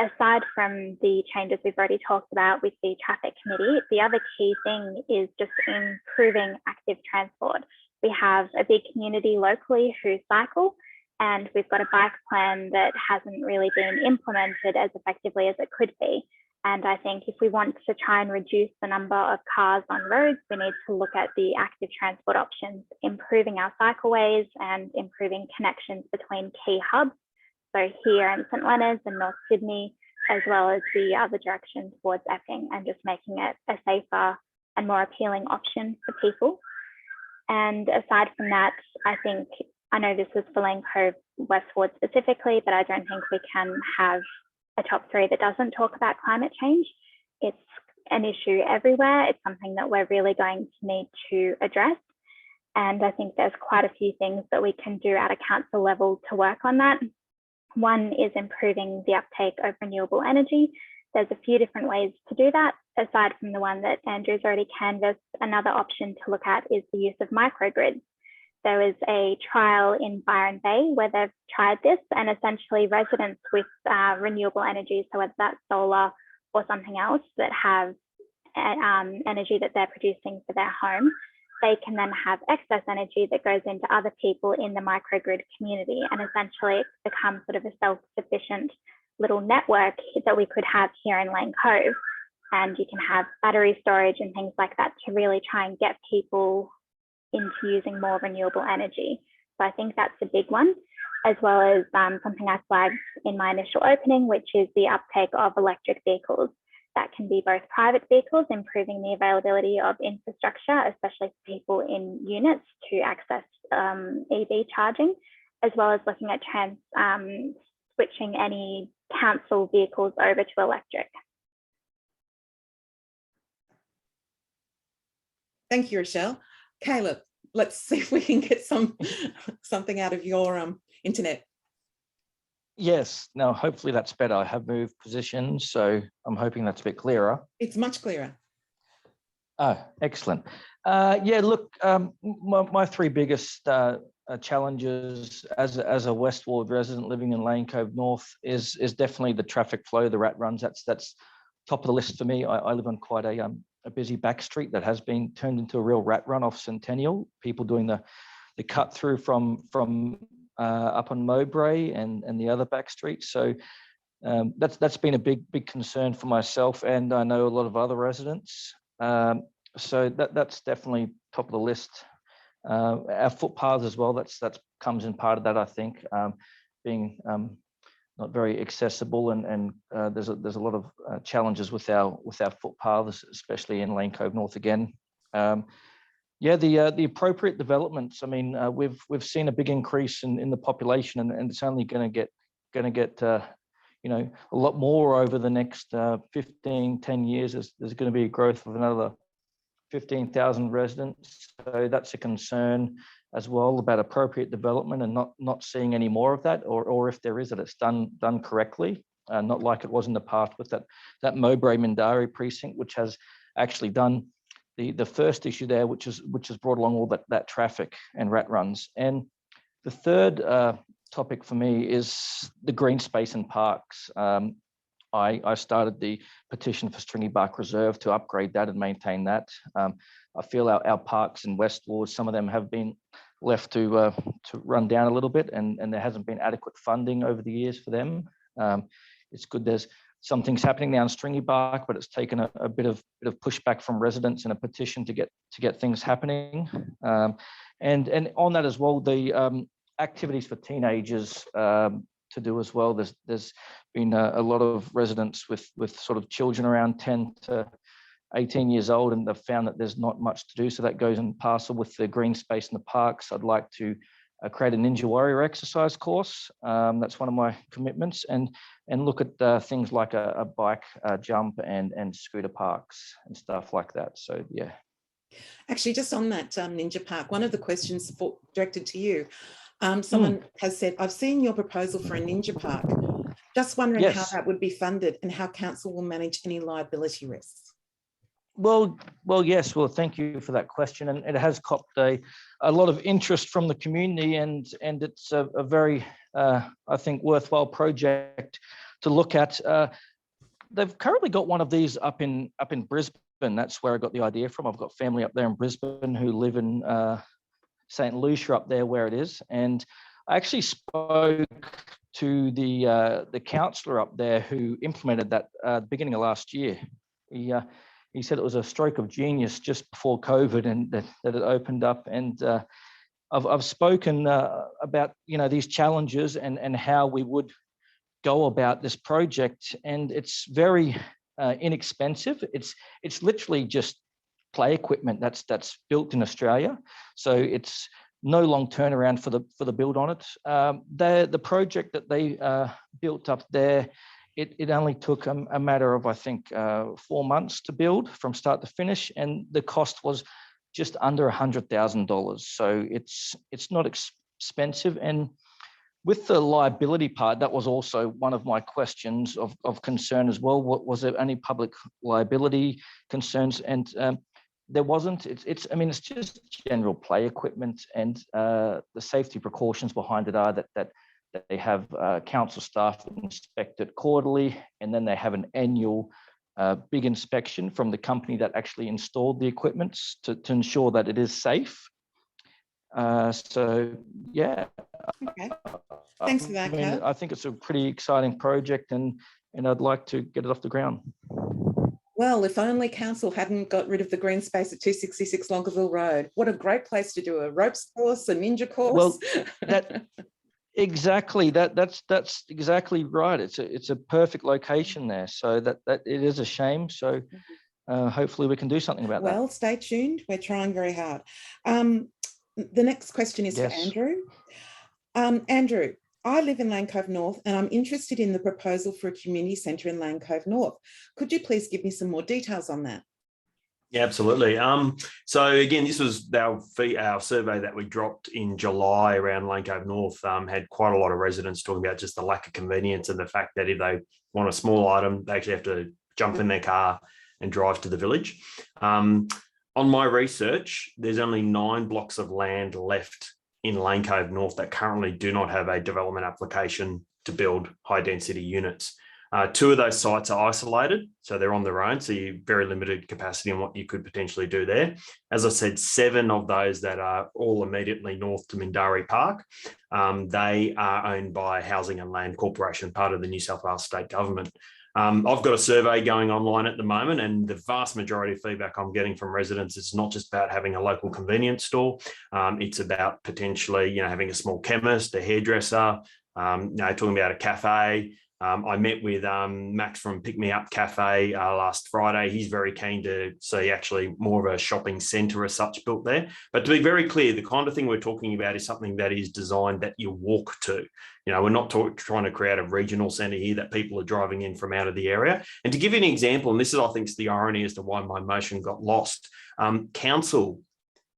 aside from the changes we've already talked about with the traffic committee, the other key thing is just improving active transport. We have a big community locally who cycle, And we've got a bike plan that hasn't really been implemented as effectively as it could be. And I think if we want to try and reduce the number of cars on roads, we need to look at the active transport options, improving our cycleways and improving connections between key hubs. So here in St Leonards and North Sydney, as well as the other direction towards Epping, and just making it a safer and more appealing option for people. And aside from that, I know this was for Lane Cove Westward specifically, but I don't think we can have a top three that doesn't talk about climate change. It's an issue everywhere. It's something that we're really going to need to address. And I think there's quite a few things that we can do at a council level to work on that. One is improving the uptake of renewable energy. There's a few different ways to do that. Aside from the one that Andrew's already canvassed, another option to look at is the use of microgrids. There was a trial in Byron Bay where they've tried this, and essentially residents with renewable energy, so whether that's solar or something else that have energy that they're producing for their home, they can then have excess energy that goes into other people in the microgrid community, and essentially it becomes sort of a self-sufficient little network that we could have here in Lane Cove. And you can have battery storage and things like that to really try and get people into using more renewable energy. So I think that's a big one, as well as something I flagged in my initial opening, which is the uptake of electric vehicles. That can be both private vehicles, improving the availability of infrastructure, especially for people in units to access EV charging, as well as looking at switching any council vehicles over to electric.
Thank you, Rochelle. Caleb, let's see if we can get something out of your internet.
Yes, now hopefully that's better. I have moved positions, so I'm hoping that's a bit clearer.
It's much clearer.
Oh, excellent. Yeah, look, my three biggest challenges as a Westward resident living in Lane Cove North is definitely the traffic flow, the rat runs. That's top of the list for me. I live on quite a busy back street that has been turned into a real rat run off Centennial. People doing the cut through from up on Mowbray and the other back streets. So that's been a big concern for myself, and I know a lot of other residents. So that's definitely top of the list. Our footpaths as well. That comes in part of that, I think, being not very accessible, and there's a lot of challenges with our footpaths, especially in Lane Cove North again. Yeah, the appropriate developments. I mean, we've seen a big increase in the population, and it's only going to get you know, a lot more over the next 10 years. There's going to be a growth of another 15,000 residents. So that's a concern as well about appropriate development and not seeing any more of that, or if there is, that it's done correctly, not like it was in the past with that Mowbray Mindari precinct, which has actually done the first issue there, which has brought along all that traffic and rat runs. And the third topic for me is the green space and parks. I started the petition for Stringy Bark Reserve to upgrade that and maintain that. I feel our parks in Westward, some of them have been left to run down a little bit, and there hasn't been adequate funding over the years for them. It's good there's some things happening now in Stringy Bark, but it's taken a bit of pushback from residents and a petition to get things happening. And on that as well, the activities for teenagers to do as well. There's been a lot of residents with sort of children around 10 to 18 years old, and they've found that there's not much to do. So that goes in parcel with the green space in the parks. I'd like to create a Ninja Warrior exercise course. That's one of my commitments, and look at things like a bike jump and scooter parks and stuff like that. So yeah.
Actually, just on that Ninja Park, one of the questions directed to you, someone has said, I've seen your proposal for a Ninja Park. Just wondering how that would be funded and how council will manage any liability risks.
Well, yes. Well, thank you for that question, and it has copped a lot of interest from the community, and it's a very, I think, worthwhile project to look at. They've currently got one of these up in Brisbane. That's where I got the idea from. I've got family up there in Brisbane who live in St. Lucia up there where it is, and I actually spoke to the councillor up there who implemented that at the beginning of last year. He said it was a stroke of genius just before COVID, and that it opened up. And I've spoken about these challenges and how we would go about this project, and it's very inexpensive. It's literally just play equipment that's built in Australia, so it's no long turnaround for the build on it. The project that they built up there, it only took a matter of, I think, 4 months to build from start to finish, and the cost was just under $100,000. So it's not expensive. And with the liability part, that was also one of my questions of concern as well. Was there any public liability concerns? And there wasn't. It's just general play equipment, and the safety precautions behind it are that they have council staff inspect it quarterly, and then they have an annual big inspection from the company that actually installed the equipment to ensure that it is safe. So yeah.
Okay. Thanks for that, Cal.
I think it's a pretty exciting project, and I'd like to get it off the ground.
Well, if only council hadn't got rid of the green space at 266 Longueville Road. What a great place to do a ropes course, a ninja course.
Well, that's exactly right. It's a perfect location there. So that it is a shame. So hopefully we can do something about that.
Well, stay tuned. We're trying very hard. The next question is for Andrew. Andrew, I live in Lane Cove North, and I'm interested in the proposal for a community centre in Lane Cove North. Could you please give me some more details on that?
Yeah, absolutely. So again, this was our survey that we dropped in July around Lane Cove North. Had quite a lot of residents talking about just the lack of convenience and the fact that if they want a small item, they actually have to jump in their car and drive to the village. On my research, there's only 9 blocks of land left in Lane Cove North that currently do not have a development application to build high density units. 2 of those sites are isolated, so they're on their own, so you're very limited capacity on what you could potentially do there. As I said, 7 of those that are all immediately north to Mindari Park, they are owned by Housing and Land Corporation, part of the New South Wales state government. I've got a survey going online at the moment, and the vast majority of feedback I'm getting from residents is not just about having a local convenience store. It's about potentially, having a small chemist, a hairdresser, talking about a cafe. I met with Max from Pick Me Up Cafe last Friday. He's very keen to see actually more of a shopping centre as such built there. But to be very clear, the kind of thing we're talking about is something that is designed that you walk to. We're not trying to create a regional centre here that people are driving in from out of the area. And to give you an example, and this is, I think, is the irony as to why my motion got lost, council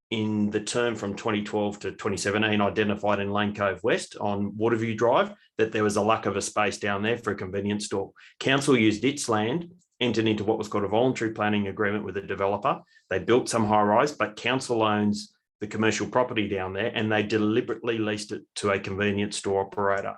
in the term from 2012 to 2017 identified in Lane Cove West on Waterview Drive that there was a lack of a space down there for a convenience store. Council used its land, entered into what was called a voluntary planning agreement with a developer. They built some high rise, but council owns the commercial property down there, and they deliberately leased it to a convenience store operator.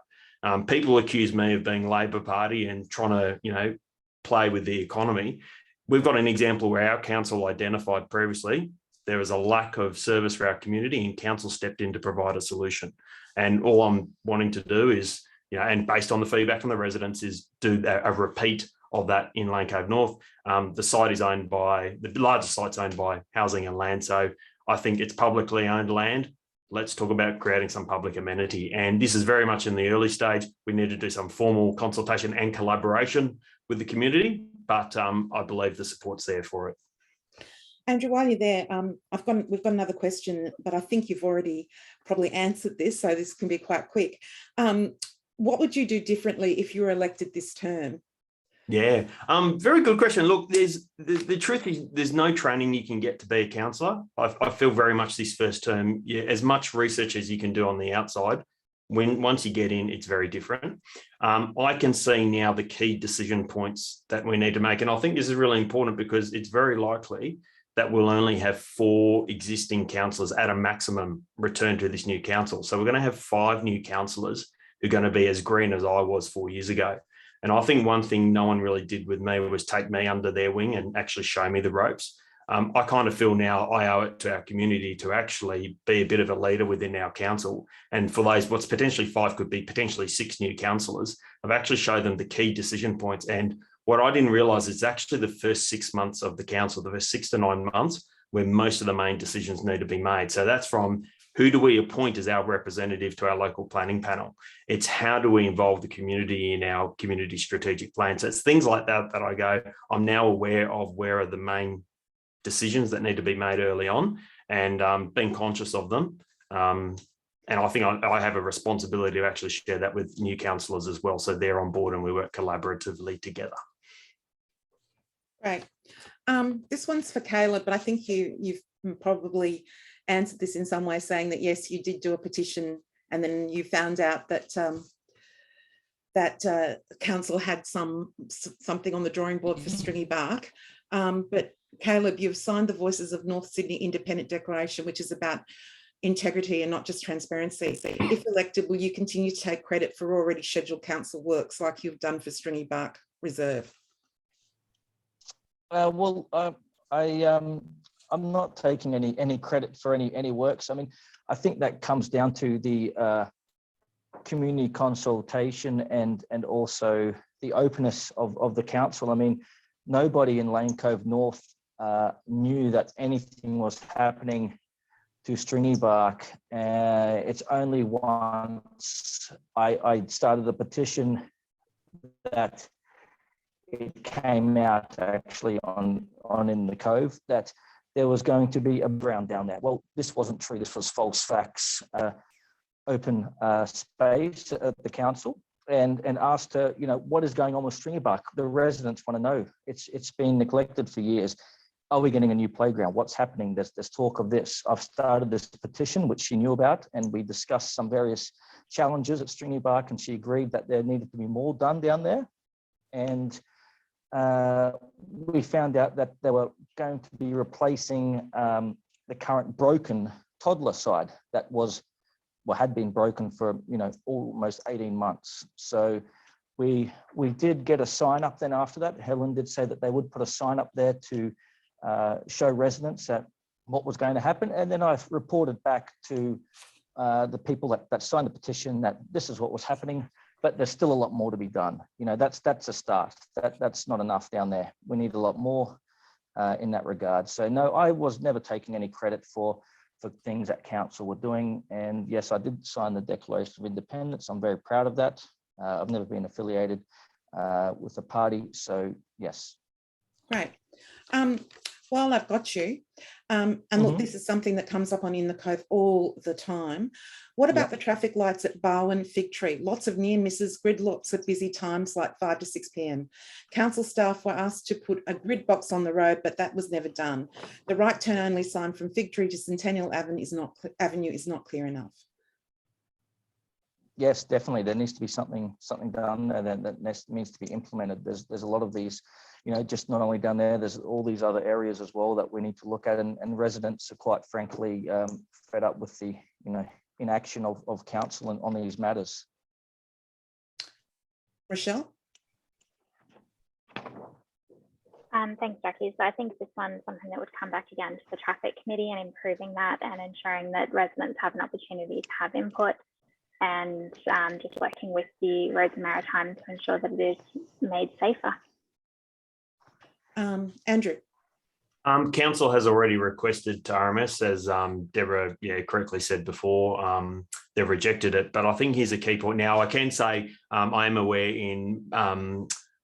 People accuse me of being Labor Party and trying to, play with the economy. We've got an example where our council identified previously there was a lack of service for our community, and council stepped in to provide a solution. And all I'm wanting to do is, and based on the feedback from the residents, is do a repeat of that in Lane Cove North. The site is owned by, the largest site's owned by Housing and Land. So I think it's publicly owned land. Let's talk about creating some public amenity. And this is very much in the early stage. We need to do some formal consultation and collaboration with the community, but I believe the support's there for it.
Andrew, while you're there, we've got another question, but I think you've already probably answered this, so this can be quite quick. What would you do differently if you were elected this term?
Yeah, very good question. Look, the truth is there's no training you can get to be a councillor. I feel very much this first term, as much research as you can do on the outside, once you get in, it's very different. I can see now the key decision points that we need to make. And I think this is really important because it's very likely that we'll only have 4 existing councillors at a maximum return to this new council. So we're going to have 5 new councillors who are going to be as green as I was 4 years ago. And I think one thing no one really did with me was take me under their wing and actually show me the ropes. I kind of feel now I owe it to our community to actually be a bit of a leader within our council. And for those, what's potentially 5 could be potentially 6 new councillors, I've actually showed them the key decision points. And what I didn't realise is actually the first 6 months of the council, the first 6 to 9 months, where most of the main decisions need to be made. So that's from who do we appoint as our representative to our local planning panel? It's how do we involve the community in our community strategic plan? So it's things like that that I go, I'm now aware of where are the main decisions that need to be made early on, and being conscious of them. And I think I have a responsibility to actually share that with new councillors as well. So they're on board and we work collaboratively together.
Great. This one's for Caleb, but I think you've probably answered this in some way, saying that, yes, you did do a petition and then you found out that council had something on the drawing board for stringy bark. But Caleb, you've signed the Voices of North Sydney Independent Declaration, which is about integrity and not just transparency. If elected, will you continue to take credit for already scheduled council works like you've done for Stringy Bark Reserve?
I'm not taking any credit for any works. I mean, I think that comes down to the community consultation and also the openness of the council. I mean, nobody in Lane Cove North knew that anything was happening to Stringy Bark. It's only once I started the petition that it came out actually on in the Cove that there was going to be a ground down there. Well, this wasn't true. This was false facts. Open space at the council and asked her, you know, what is going on with Stringy Bark? The residents want to know. It's been neglected for years. Are we getting a new playground? What's happening? There's talk of this. I've started this petition, which she knew about, and we discussed some various challenges at Stringy Bark, and she agreed that there needed to be more done down there. And we found out that they were going to be replacing the current broken toddler side that had been broken for, you know, almost 18 months. So we did get a sign up then after that. Helen did say that they would put a sign up there to show residents that what was going to happen. And then I reported back to the people that signed the petition that this is what was happening, but there's still a lot more to be done. You know, that's a start. That's not enough down there. We need a lot more in that regard. So no, I was never taking any credit for things that council were doing. And yes, I did sign the Declaration of Independence. I'm very proud of that. I've never been affiliated with a party. So yes.
Great. While I've got you, and look, this is something that comes up on In the Cove all the time. What about the traffic lights at Barwon Fig Tree? Lots of near misses, gridlocks at busy times like 5 to 6 p.m. Council staff were asked to put a grid box on the road, but that was never done. The right turn only sign from Fig Tree to Centennial Avenue is not clear enough.
Yes, definitely. There needs to be something done that needs to be implemented. There's a lot of these, you know, just not only down there, there's all these other areas as well that we need to look at, and residents are quite frankly fed up with the, you know, inaction of council on these matters.
Rochelle?
Thanks, Jackie. So I think this one's something that would come back again to the traffic committee and improving that and ensuring that residents have an opportunity to have input, and just working with the Roads and Maritime to ensure that it is made safer.
Andrew?
Council has already requested to RMS, as Deborah correctly said before, they've rejected it. But I think here's a key point. Now, I can say I am aware in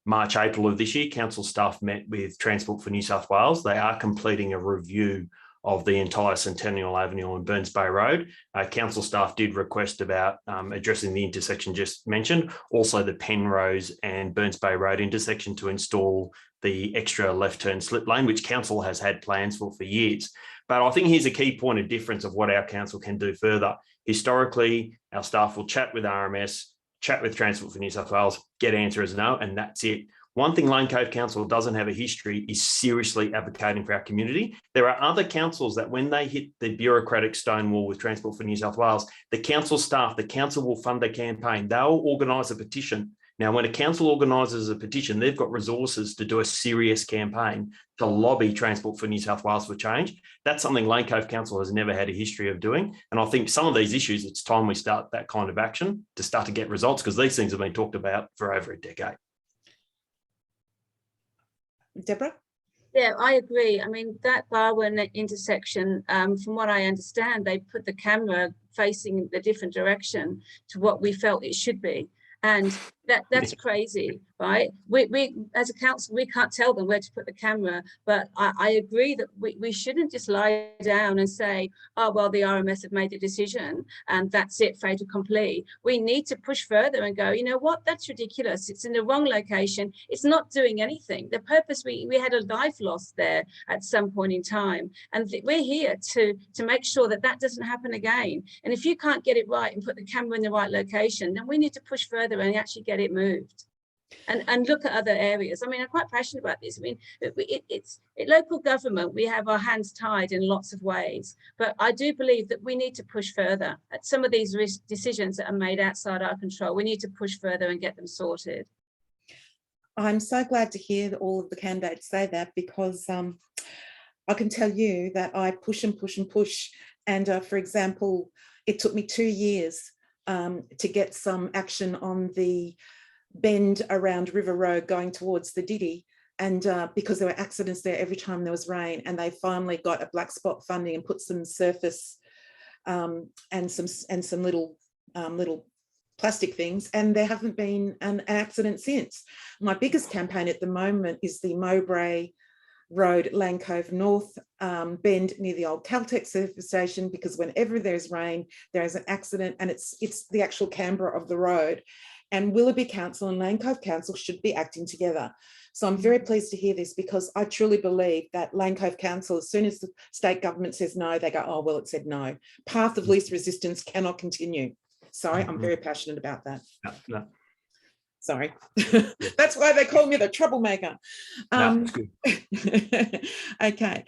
March, April of this year, council staff met with Transport for New South Wales. They are completing a review of the entire Centennial Avenue and Burns Bay Road. Council staff did request about addressing the intersection just mentioned, also the Penrose and Burns Bay Road intersection to install the extra left turn slip lane, which council has had plans for years. But I think here's a key point of difference of what our council can do further. Historically, our staff will chat with RMS, chat with Transport for New South Wales, get answers no, and that's it. One thing Lane Cove Council doesn't have a history is seriously advocating for our community. There are other councils that when they hit the bureaucratic stone wall with Transport for New South Wales, the council staff, the council will fund a campaign. They'll organise a petition Now, when a council organises a petition, they've got resources to do a serious campaign to lobby Transport for New South Wales for change. That's something Lane Cove Council has never had a history of doing. And I think some of these issues, it's time we start that kind of action to start to get results, because these things have been talked about for over a decade.
Deborah?
Yeah, I agree. I mean, that Barwon intersection, from what I understand, they put the camera facing the different direction to what we felt it should be. And that's crazy, right? We as a council, we can't tell them where to put the camera, but I agree that we shouldn't just lie down and say, oh, well, the RMS have made the decision and that's it, fait accompli. We need to push further and go, you know what, that's ridiculous. It's in the wrong location. It's not doing anything. The purpose, we had a life lost there at some point in time. And we're here to make sure that that doesn't happen again. And if you can't get it right and put the camera in the right location, then we need to push further and actually get it moved and look at other areas. I mean, I'm quite passionate about this. I mean, it's local government, we have our hands tied in lots of ways, but I do believe that we need to push further at some of these decisions that are made outside our control. We need to push further and get them sorted.
I'm so glad to hear that all of the candidates say that, because I can tell you that I push and push and push. And for example, it took me 2 years to get some action on the bend around River Road going towards the Diddy, and because there were accidents there every time there was rain, and they finally got a black spot funding and put some surface and some little plastic things, and there haven't been an accident since. My biggest campaign at the moment is the Mowbray Road, Lane Cove North bend near the old Caltex service station, because whenever there's rain, there is an accident, and it's the actual Canberra of the road. And Willoughby Council and Lane Cove Council should be acting together. So I'm very pleased to hear this, because I truly believe that Lane Cove Council, as soon as the state government says no, they go, oh, well, it said no. Path of least resistance cannot continue. Sorry, I'm very passionate about that.
No.
Sorry. That's why they call me the troublemaker.
That's good.
Okay.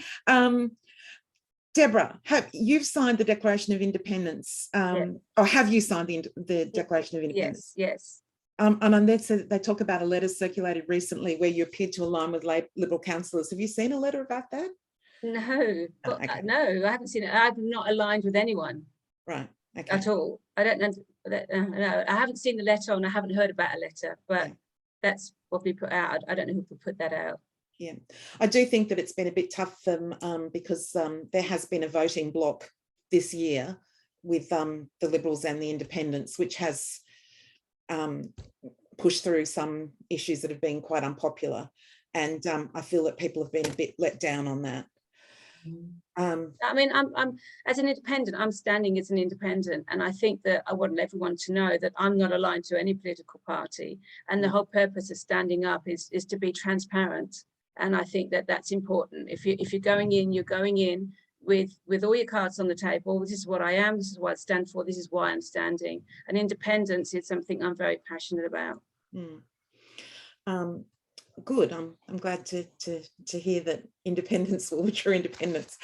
Deborah, you've signed the Declaration of Independence, or have you signed the Declaration of Independence?
Yes.
And they talk about a letter circulated recently where you appeared to align with Liberal councillors. Have you seen a letter about that?
No, but
okay.
No, I haven't seen it. I've not aligned with anyone.
Right. Okay.
At all. I don't know. No, I haven't seen the letter, and I haven't heard about a letter, but
okay.
That's what we put out. I don't know who put that out.
Yeah, I do think that it's been a bit tough because there has been a voting bloc this year with the Liberals and the Independents, which has pushed through some issues that have been quite unpopular. And I feel that people have been a bit let down on that.
I mean, I'm as an independent, I'm standing as an independent, and I think that I want everyone to know that I'm not aligned to any political party, and the whole purpose of standing up is to be transparent. And I think that that's important. If you're going in, you're going in with all your cards on the table. This is what I am. This is what I stand for. This is why I'm standing. And independence is something I'm very passionate about.
Good. I'm glad to hear that independence will be true independence.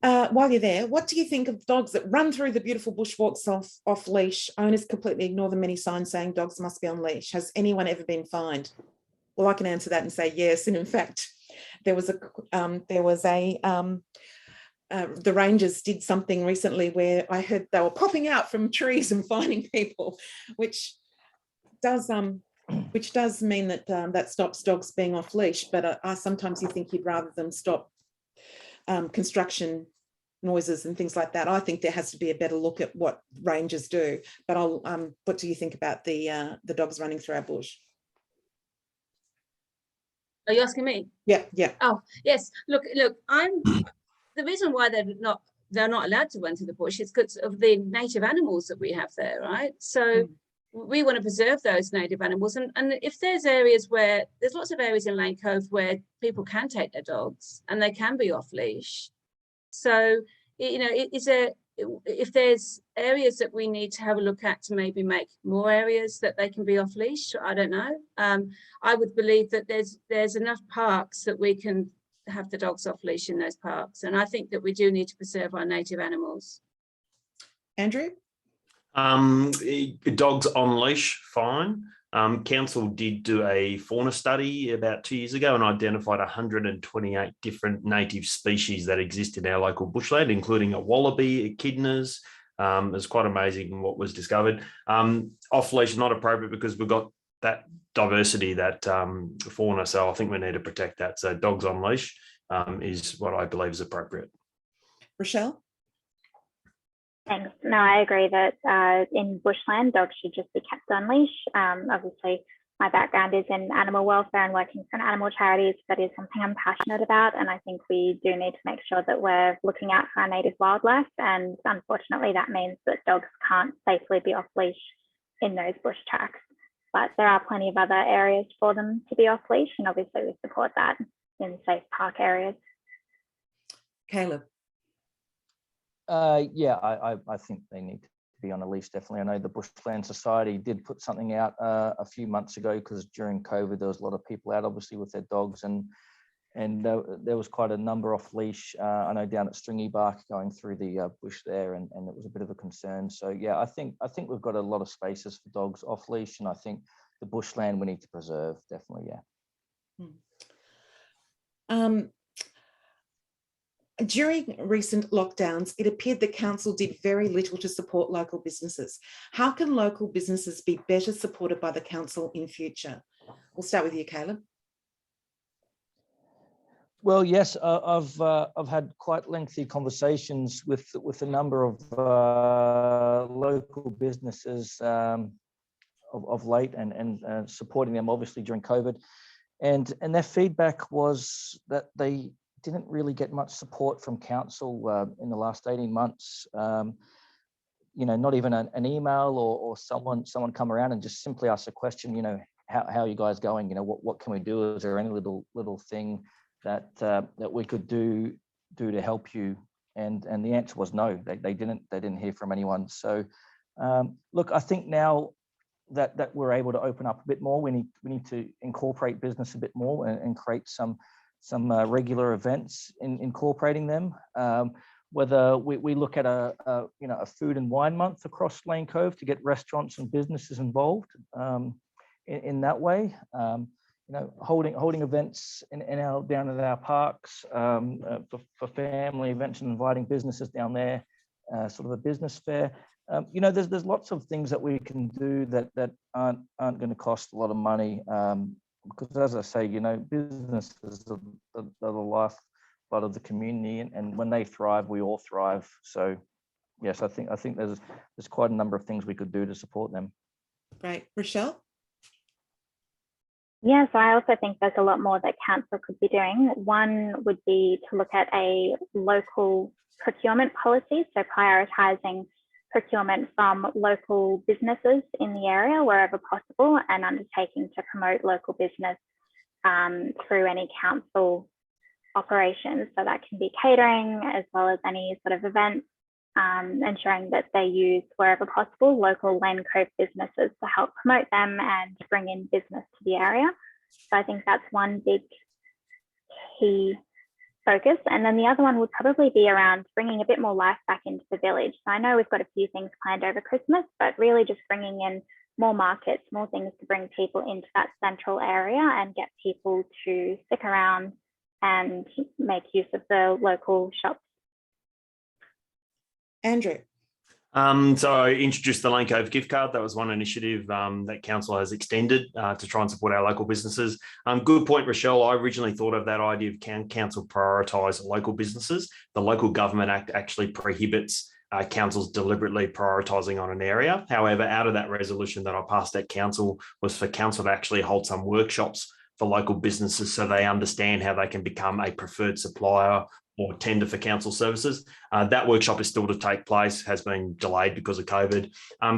While you're there, what do you think of dogs that run through the beautiful bushwalks off leash? Owners completely ignore the many signs saying dogs must be on leash. Has anyone ever been fined? Well, I can answer that and say yes. And in fact, the Rangers did something recently where I heard they were popping out from trees and finding people, which does mean that that stops dogs being off leash. But sometimes you think you'd rather them stop construction noises and things like that. I think there has to be a better look at what rangers do. But what do you think about the dogs running through our bush?
Are you asking me?
Yeah.
Oh, yes. Look, the reason why they're not allowed to run through the bush is because of the native animals that we have there, right? So we want to preserve those native animals. And if there's areas where, there's lots of areas in Lane Cove where people can take their dogs and they can be off leash. So, if there's areas that we need to have a look at to maybe make more areas that they can be off leash, I don't know. I would believe that there's enough parks that we can have the dogs off leash in those parks. And I think that we do need to preserve our native animals.
Andrew?
Dogs on leash, fine. Council did do a fauna study about 2 years ago and identified 128 different native species that exist in our local bushland, including a wallaby, echidnas. It's quite amazing what was discovered. Off leash not appropriate because we've got that diversity, that fauna, so I think we need to protect that. So dogs on leash is what I believe is appropriate.
Rochelle?
Thanks. No, I agree that in bushland, dogs should just be kept on leash. Obviously, my background is in animal welfare and working for an animal charity. So that is something I'm passionate about. And I think we do need to make sure that we're looking out for our native wildlife. And unfortunately, that means that dogs can't safely be off leash in those bush tracks. But there are plenty of other areas for them to be off leash. And obviously, we support that in safe park areas.
Caleb?
Yeah, I think they need to be on a leash, definitely. I know the Bushland Society did put something out a few months ago because during COVID there was a lot of people out, obviously, with their dogs, and there was quite a number off leash. I know down at Stringy Bark going through the bush there, and it was a bit of a concern. So yeah, I think we've got a lot of spaces for dogs off leash, and I think the bushland we need to preserve, definitely.
Yeah. During recent lockdowns, it appeared the council did very little to support local businesses. How can local businesses be better supported by the council in future? We'll start with you, Caleb.
Well, yes, I've had quite lengthy conversations with a number of local businesses of late, and supporting them obviously during COVID, and their feedback was that they didn't really get much support from council in the last 18 months. Not even an email or someone come around and just simply ask a question, how are you guys going? What can we do? Is there any little thing that we could do to help you? And the answer was no. They didn't hear from anyone. So look, I think now that we're able to open up a bit more, we need to incorporate business a bit more and create some regular events incorporating them. Whether we look at a food and wine month across Lane Cove to get restaurants and businesses involved in that way. Holding events down at our parks for family events and inviting businesses down there, sort of a business fair. There's lots of things that we can do that aren't going to cost a lot of money. Because as I say, businesses are the lifeblood of the community, and when they thrive, we all thrive. So yes, I think there's quite a number of things we could do to support them.
Great. Rochelle?
Yeah, so I also think there's a lot more that council could be doing. One would be to look at a local procurement policy, so prioritising procurement from local businesses in the area wherever possible, and undertaking to promote local business through any council operations. So that can be catering as well as any sort of events, ensuring that they use wherever possible local Lane Cove businesses to help promote them and bring in business to the area. So I think that's one big key focus. And then the other one would probably be around bringing a bit more life back into the village. So I know we've got a few things planned over Christmas, but really just bringing in more markets, more things to bring people into that central area and get people to stick around and make use of the local shops.
Andrew?
So I introduced the Lane Cove gift card. That was one initiative that council has extended to try and support our local businesses. Good point, Rochelle. I originally thought of that idea of council prioritise local businesses. The Local Government Act actually prohibits councils deliberately prioritising on an area. However, out of that resolution that I passed at council was for council to actually hold some workshops for local businesses so they understand how they can become a preferred supplier or tender for council services. That workshop is still to take place, has been delayed because of COVID.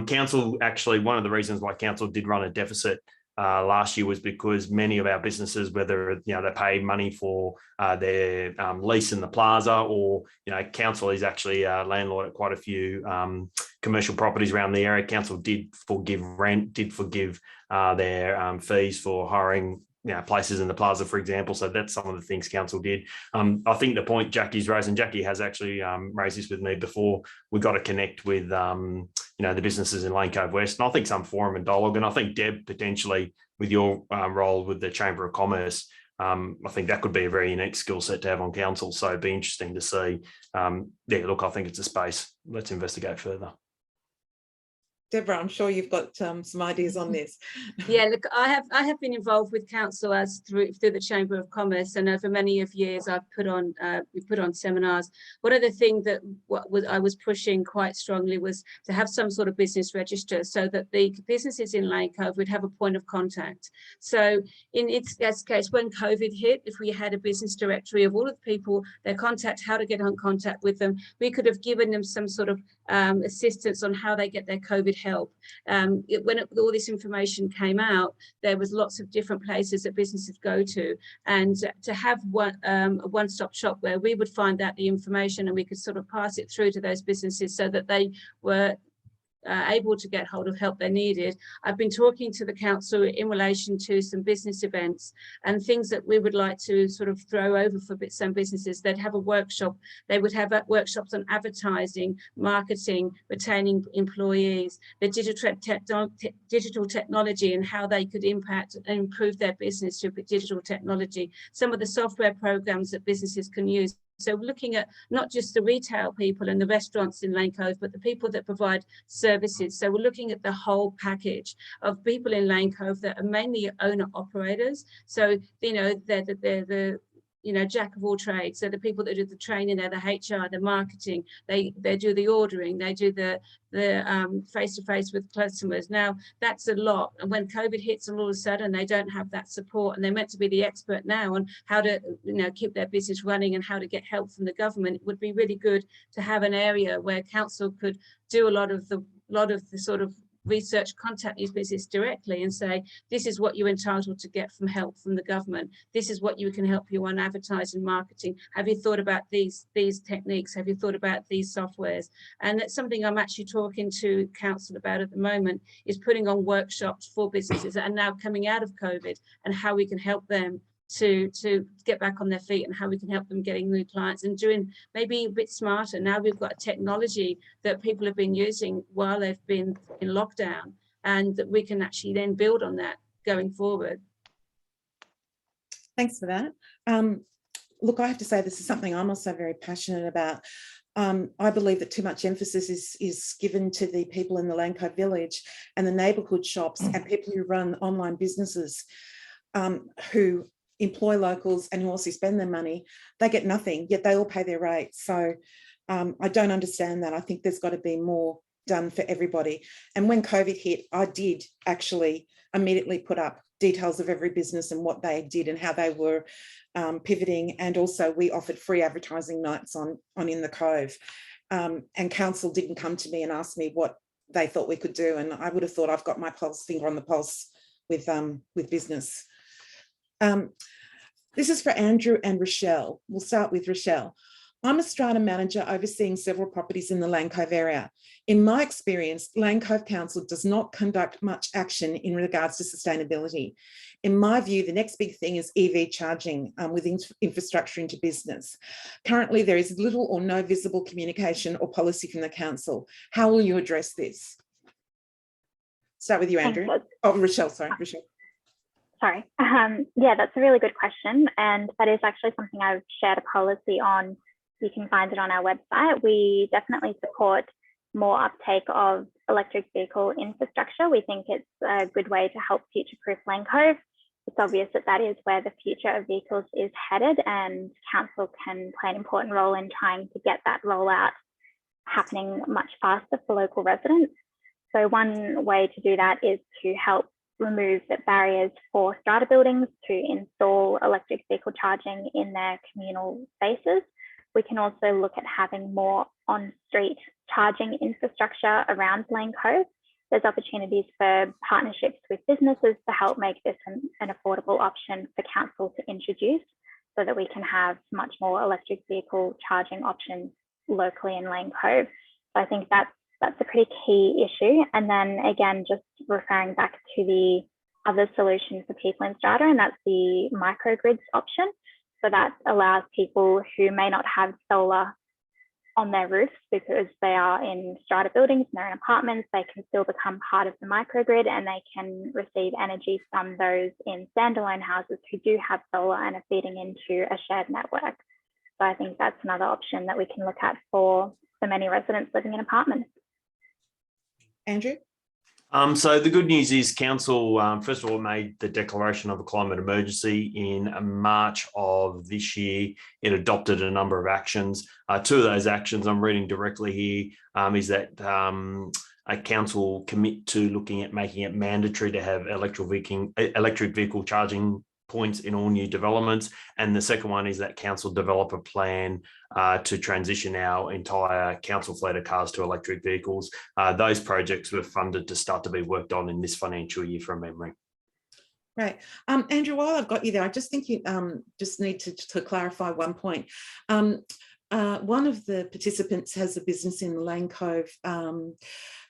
Council actually, one of the reasons why council did run a deficit last year was because many of our businesses, whether they pay money for their lease in the plaza, or council is actually a landlord at quite a few commercial properties around the area. Council did forgive rent, did forgive their fees for hiring places in the plaza, for example. So that's some of the things council did. I think the point Jackie's raised, and Jackie has actually raised this with me before, we've got to connect with the businesses in Lane Cove West. And I think some forum and dialogue, and I think Deb, potentially with your role with the Chamber of Commerce, I think that could be a very unique skill set to have on council. So it'd be interesting to see. Yeah, look, I think it's a space. Let's investigate further.
Deborah, I'm sure you've got some ideas on this.
Yeah, look, I have been involved with council as through the Chamber of Commerce, and over many of years I've we put on seminars. One of the things that I was pushing quite strongly was to have some sort of business register, so that the businesses in Lane Cove would have a point of contact. So in its case, when COVID hit, if we had a business directory of all of the people, their contact, how to get in contact with them, we could have given them some sort of assistance on how they get their COVID help. When all this information came out, there was lots of different places that businesses go to, and to have a one-stop shop where we would find out the information and we could sort of pass it through to those businesses so that they were able to get hold of help they needed. I've been talking to the council in relation to some business events and things that we would like to sort of throw over for some businesses. They'd have a workshop. They would have workshops on advertising, marketing, retaining employees, the digital technology and how they could impact and improve their business through digital technology, some of the software programs that businesses can use. So we're looking at not just the retail people and the restaurants in Lane Cove, but the people that provide services. So we're looking at the whole package of people in Lane Cove that are mainly owner operators. So, they're the jack of all trades. So the people that do the training, they're the HR, the marketing, they do the ordering, they do the face-to-face with customers. Now that's a lot, and when COVID hits and all of a sudden they don't have that support, and they're meant to be the expert now on how to keep their business running and how to get help from the government, it would be really good to have an area where council could do a lot of the sort of research, contact these businesses directly and say, this is what you're entitled to get from help from the government. This is what you can help you on advertising, marketing. Have you thought about these techniques? Have you thought about these softwares? And that's something I'm actually talking to council about at the moment, is putting on workshops for businesses that are now coming out of COVID and how we can help them to get back on their feet, and how we can help them getting new clients and doing maybe a bit smarter. Now we've got a technology that people have been using while they've been in lockdown, and that we can actually then build on that going forward.
Thanks for that. Look, I have to say this is something I'm also very passionate about. I believe that too much emphasis is given to the people in the Lane Cove village and the neighbourhood shops and people who run online businesses who employ locals and who also spend their money. They get nothing, yet they all pay their rates. So I don't understand that. I think there's got to be more done for everybody. And when COVID hit, I did actually immediately put up details of every business and what they did and how they were pivoting. And also we offered free advertising nights on In the Cove. And council didn't come to me and ask me what they thought we could do. And I would have thought I've got my finger on the pulse with business. This is for Andrew and Rochelle. We'll start with Rochelle. I'm a strata manager overseeing several properties in the Lane Cove area. In my experience, Lane Cove Council does not conduct much action in regards to sustainability. In my view, the next big thing is EV charging with infrastructure into business. Currently, there is little or no visible communication or policy from the council. How will you address this? Start with you, Andrew. Oh, Rochelle, sorry, Rochelle.
Sorry. Yeah, that's a really good question. And that is actually something I've shared a policy on. You can find it on our website. We definitely support more uptake of electric vehicle infrastructure. We think it's a good way to help future-proof Lane Cove. It's obvious that that is where the future of vehicles is headed, and council can play an important role in trying to get that rollout happening much faster for local residents. So one way to do that is to help remove the barriers for strata buildings to install electric vehicle charging in their communal spaces. We can also look at having more on-street charging infrastructure around Lane Cove. There's opportunities for partnerships with businesses to help make this an affordable option for council to introduce, so that we can have much more electric vehicle charging options locally in Lane Cove. So I think that's a pretty key issue. And then again, just referring back to the other solution for people in strata, and that's the microgrids option. So that allows people who may not have solar on their roofs, because they are in strata buildings and they're in apartments, they can still become part of the microgrid, and they can receive energy from those in standalone houses who do have solar and are feeding into a shared network. So I think that's another option that we can look at for the many residents living in apartments.
Andrew?
So the good news is council, first of all, made the declaration of a climate emergency in March of this year. It adopted a number of actions. Two of those actions I'm reading directly here is that a council commit to looking at making it mandatory to have electric vehicle charging points in all new developments. And the second one is that council develop a plan to transition our entire council fleet of cars to electric vehicles. Those projects were funded to start to be worked on in this financial year from memory.
Right. Andrew, while I've got you there, I just think you just need to clarify one point. One of the participants has a business in the Lane Cove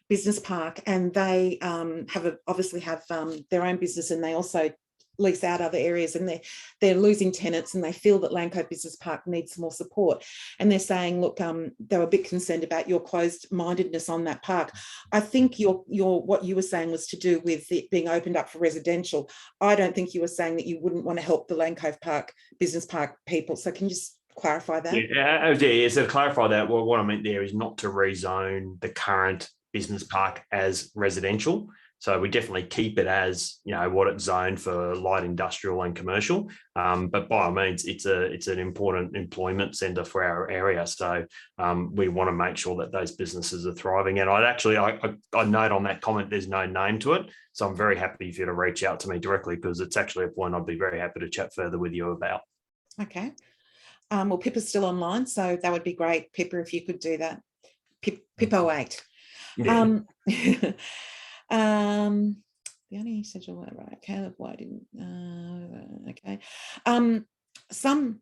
business park, and they obviously have their own business, and they also lease out other areas, and they're losing tenants, and they feel that Lane Cove Business Park needs more support. And they're saying, look, they were a bit concerned about your closed-mindedness on that park. I think what you were saying was to do with it being opened up for residential. I don't think you were saying that you wouldn't want to help the Lane Cove Park Business Park people. So can you just clarify that?
Yeah, so to clarify that, well, what I meant there is not to rezone the current business park as residential. So we definitely keep it as, you know, what it's zoned for light industrial and commercial. But by all means, it's an important employment centre for our area. So we want to make sure that those businesses are thriving. And I note on that comment, there's no name to it. So I'm very happy for you to reach out to me directly, because it's actually a point I'd be very happy to chat further with you about.
Okay. Well, Pippa's still online, so that would be great. Pippa, if you could do that. Pippa8.
Yeah.
The only essential word, right? Caleb, why didn't? Okay. Some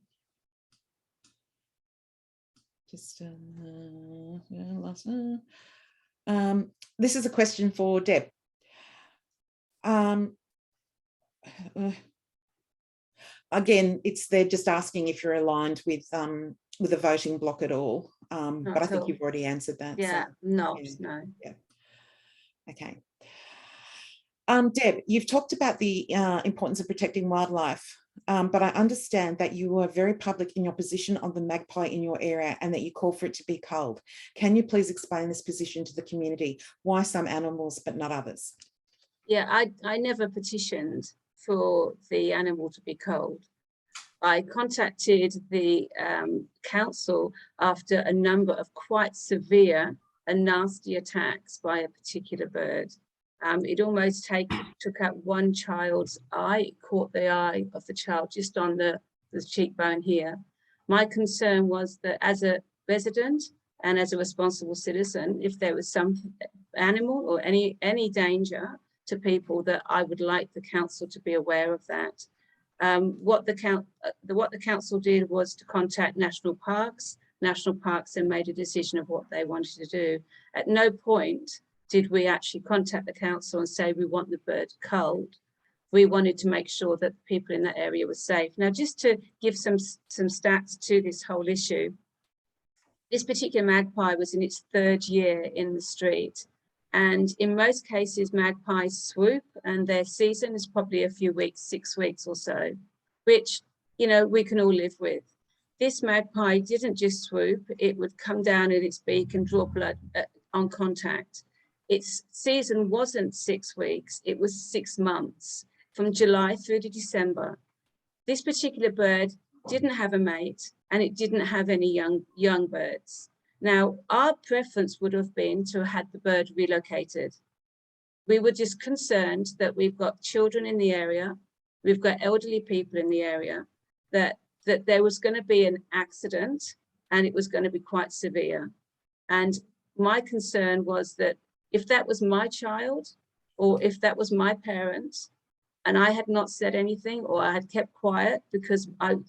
just this is a question for Deb. Again, they're just asking if you're aligned with a voting block at all. But I think you've already answered that.
Yeah,
so,
no.
Yeah. Okay. Deb, you've talked about the importance of protecting wildlife, but I understand that you are very public in your position on the magpie in your area, and that you call for it to be culled. Can you please explain this position to the community? Why some animals but not others?
Yeah, I never petitioned for the animal to be culled. I contacted the council after a number of quite severe and nasty attacks by a particular bird. It almost took out one child's eye. It caught the eye of the child just on the cheekbone here. My concern was that as a resident and as a responsible citizen, if there was some animal or any danger to people, that I would like the council to be aware of that. What the council did was to contact national parks. National Parks then made a decision of what they wanted to do. At no point did we actually contact the council and say we want the bird culled. We wanted to make sure that the people in that area were safe. Now, just to give some stats to this whole issue, this particular magpie was in its 3rd year in the street. And in most cases, magpies swoop, and their season is probably a few weeks, 6 weeks or so, which, you know, we can all live with. This magpie didn't just swoop, it would come down in its beak and draw blood on contact. Its season wasn't 6 weeks, it was 6 months, from July through to December. This particular bird didn't have a mate, and it didn't have any young birds. Now, our preference would have been to have had the bird relocated. We were just concerned that we've got children in the area, we've got elderly people in the area, that there was going to be an accident and it was going to be quite severe. And my concern was that if that was my child, or if that was my parents, and I had not said anything, or I had kept quiet because I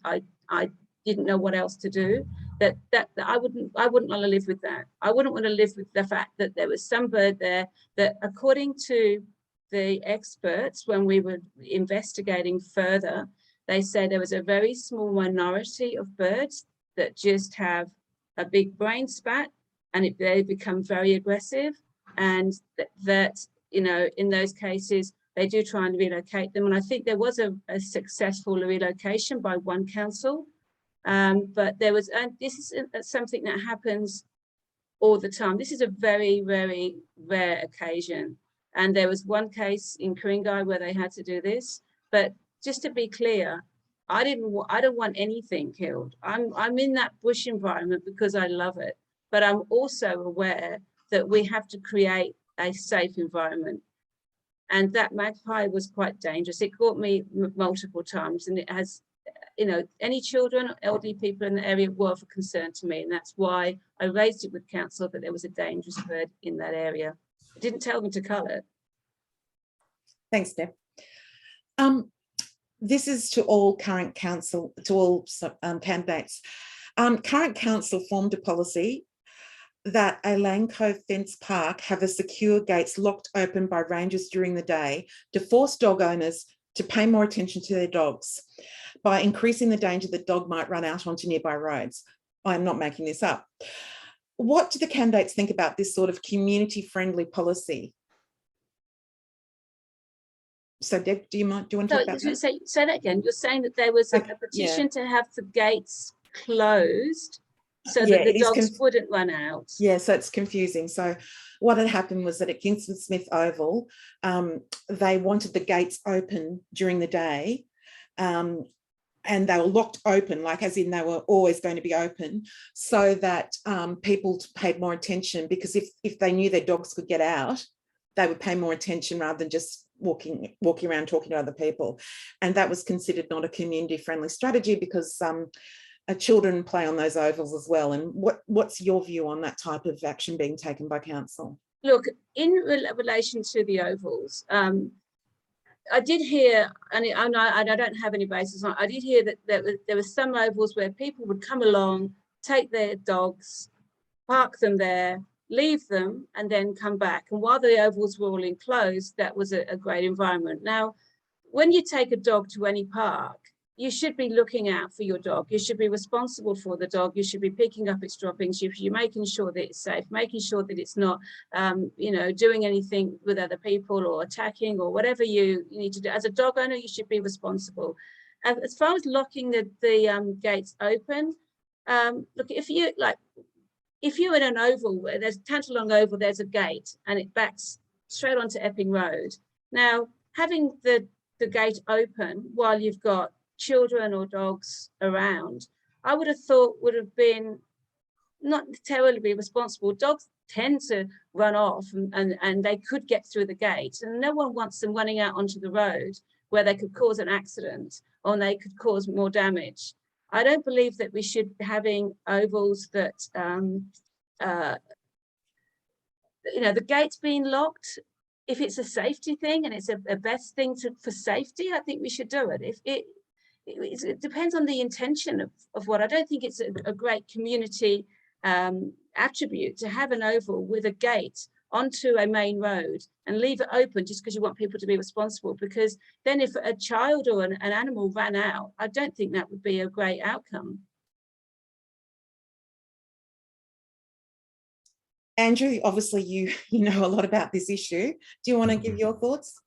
didn't know what else to do, that I wouldn't want to live with that. I wouldn't want to live with the fact that there was some bird there that, according to the experts, when we were investigating further, they say there was a very small minority of birds that just have a big brain spat and they become very aggressive, and that, you know, in those cases, they do try and relocate them. And I think there was a successful relocation by one council, but there was, and this is something that happens all the time. This is a very, very rare occasion. And there was one case in Ku-ring-gai where they had to do this. But just to be clear, I don't want anything killed. I'm in that bush environment because I love it. But I'm also aware that we have to create a safe environment. And that magpie was quite dangerous. It caught me multiple times, and it has, you know, any children, elderly people in the area were of concern to me. And that's why I raised it with council that there was a dangerous bird in that area. I didn't tell them to cull it.
Thanks, Deb. This is to all current council, to all candidates. Current council formed a policy that a Lane Cove fence park have a secure gates locked open by rangers during the day to force dog owners to pay more attention to their dogs by increasing the danger that dog might run out onto nearby roads. I'm not making this up. What do the candidates think about this sort of community-friendly policy? So Deb, do you want to talk about that?
Say that again. You're saying that there was a petition to have the gates closed so that the dogs wouldn't run out.
Yeah, so it's confusing. So what had happened was that at Kingston Smith Oval, they wanted the gates open during the day, and they were locked open, like as in they were always going to be open, so that people paid more attention, because if they knew their dogs could get out, they would pay more attention rather than just walking around talking to other people. And that was considered not a community-friendly strategy, because children play on those ovals as well. And what's your view on that type of action being taken by council?
Look, in relation to the ovals, I did hear, and I don't have any basis on, I did hear that there were some ovals where people would come along, take their dogs, park them there, leave them, and then come back. And while the ovals were all enclosed, that was a great environment. Now, when you take a dog to any park, you should be looking out for your dog. You should be responsible for the dog. You should be picking up its droppings. You're making sure that it's safe, making sure that it's not, you know, doing anything with other people or attacking or whatever you need to do. As a dog owner, you should be responsible. As far as locking the gates open, look, if you're in an oval where there's Tantalong Oval, there's a gate and it backs straight onto Epping Road. Now, having the gate open while you've got children or dogs around, I would have thought would have been not terribly responsible. Dogs tend to run off and they could get through the gate, and no one wants them running out onto the road where they could cause an accident or they could cause more damage. I don't believe that we should be having ovals that, you know, the gates being locked. If it's a safety thing and it's a best thing for safety, I think we should do it. It depends on the intention of what. I don't think it's a great community attribute to have an oval with a gate onto a main road and leave it open just because you want people to be responsible, because then if a child or an animal ran out, I don't think that would be a great outcome.
Andrew, obviously you know a lot about this issue. Do you want to give your thoughts?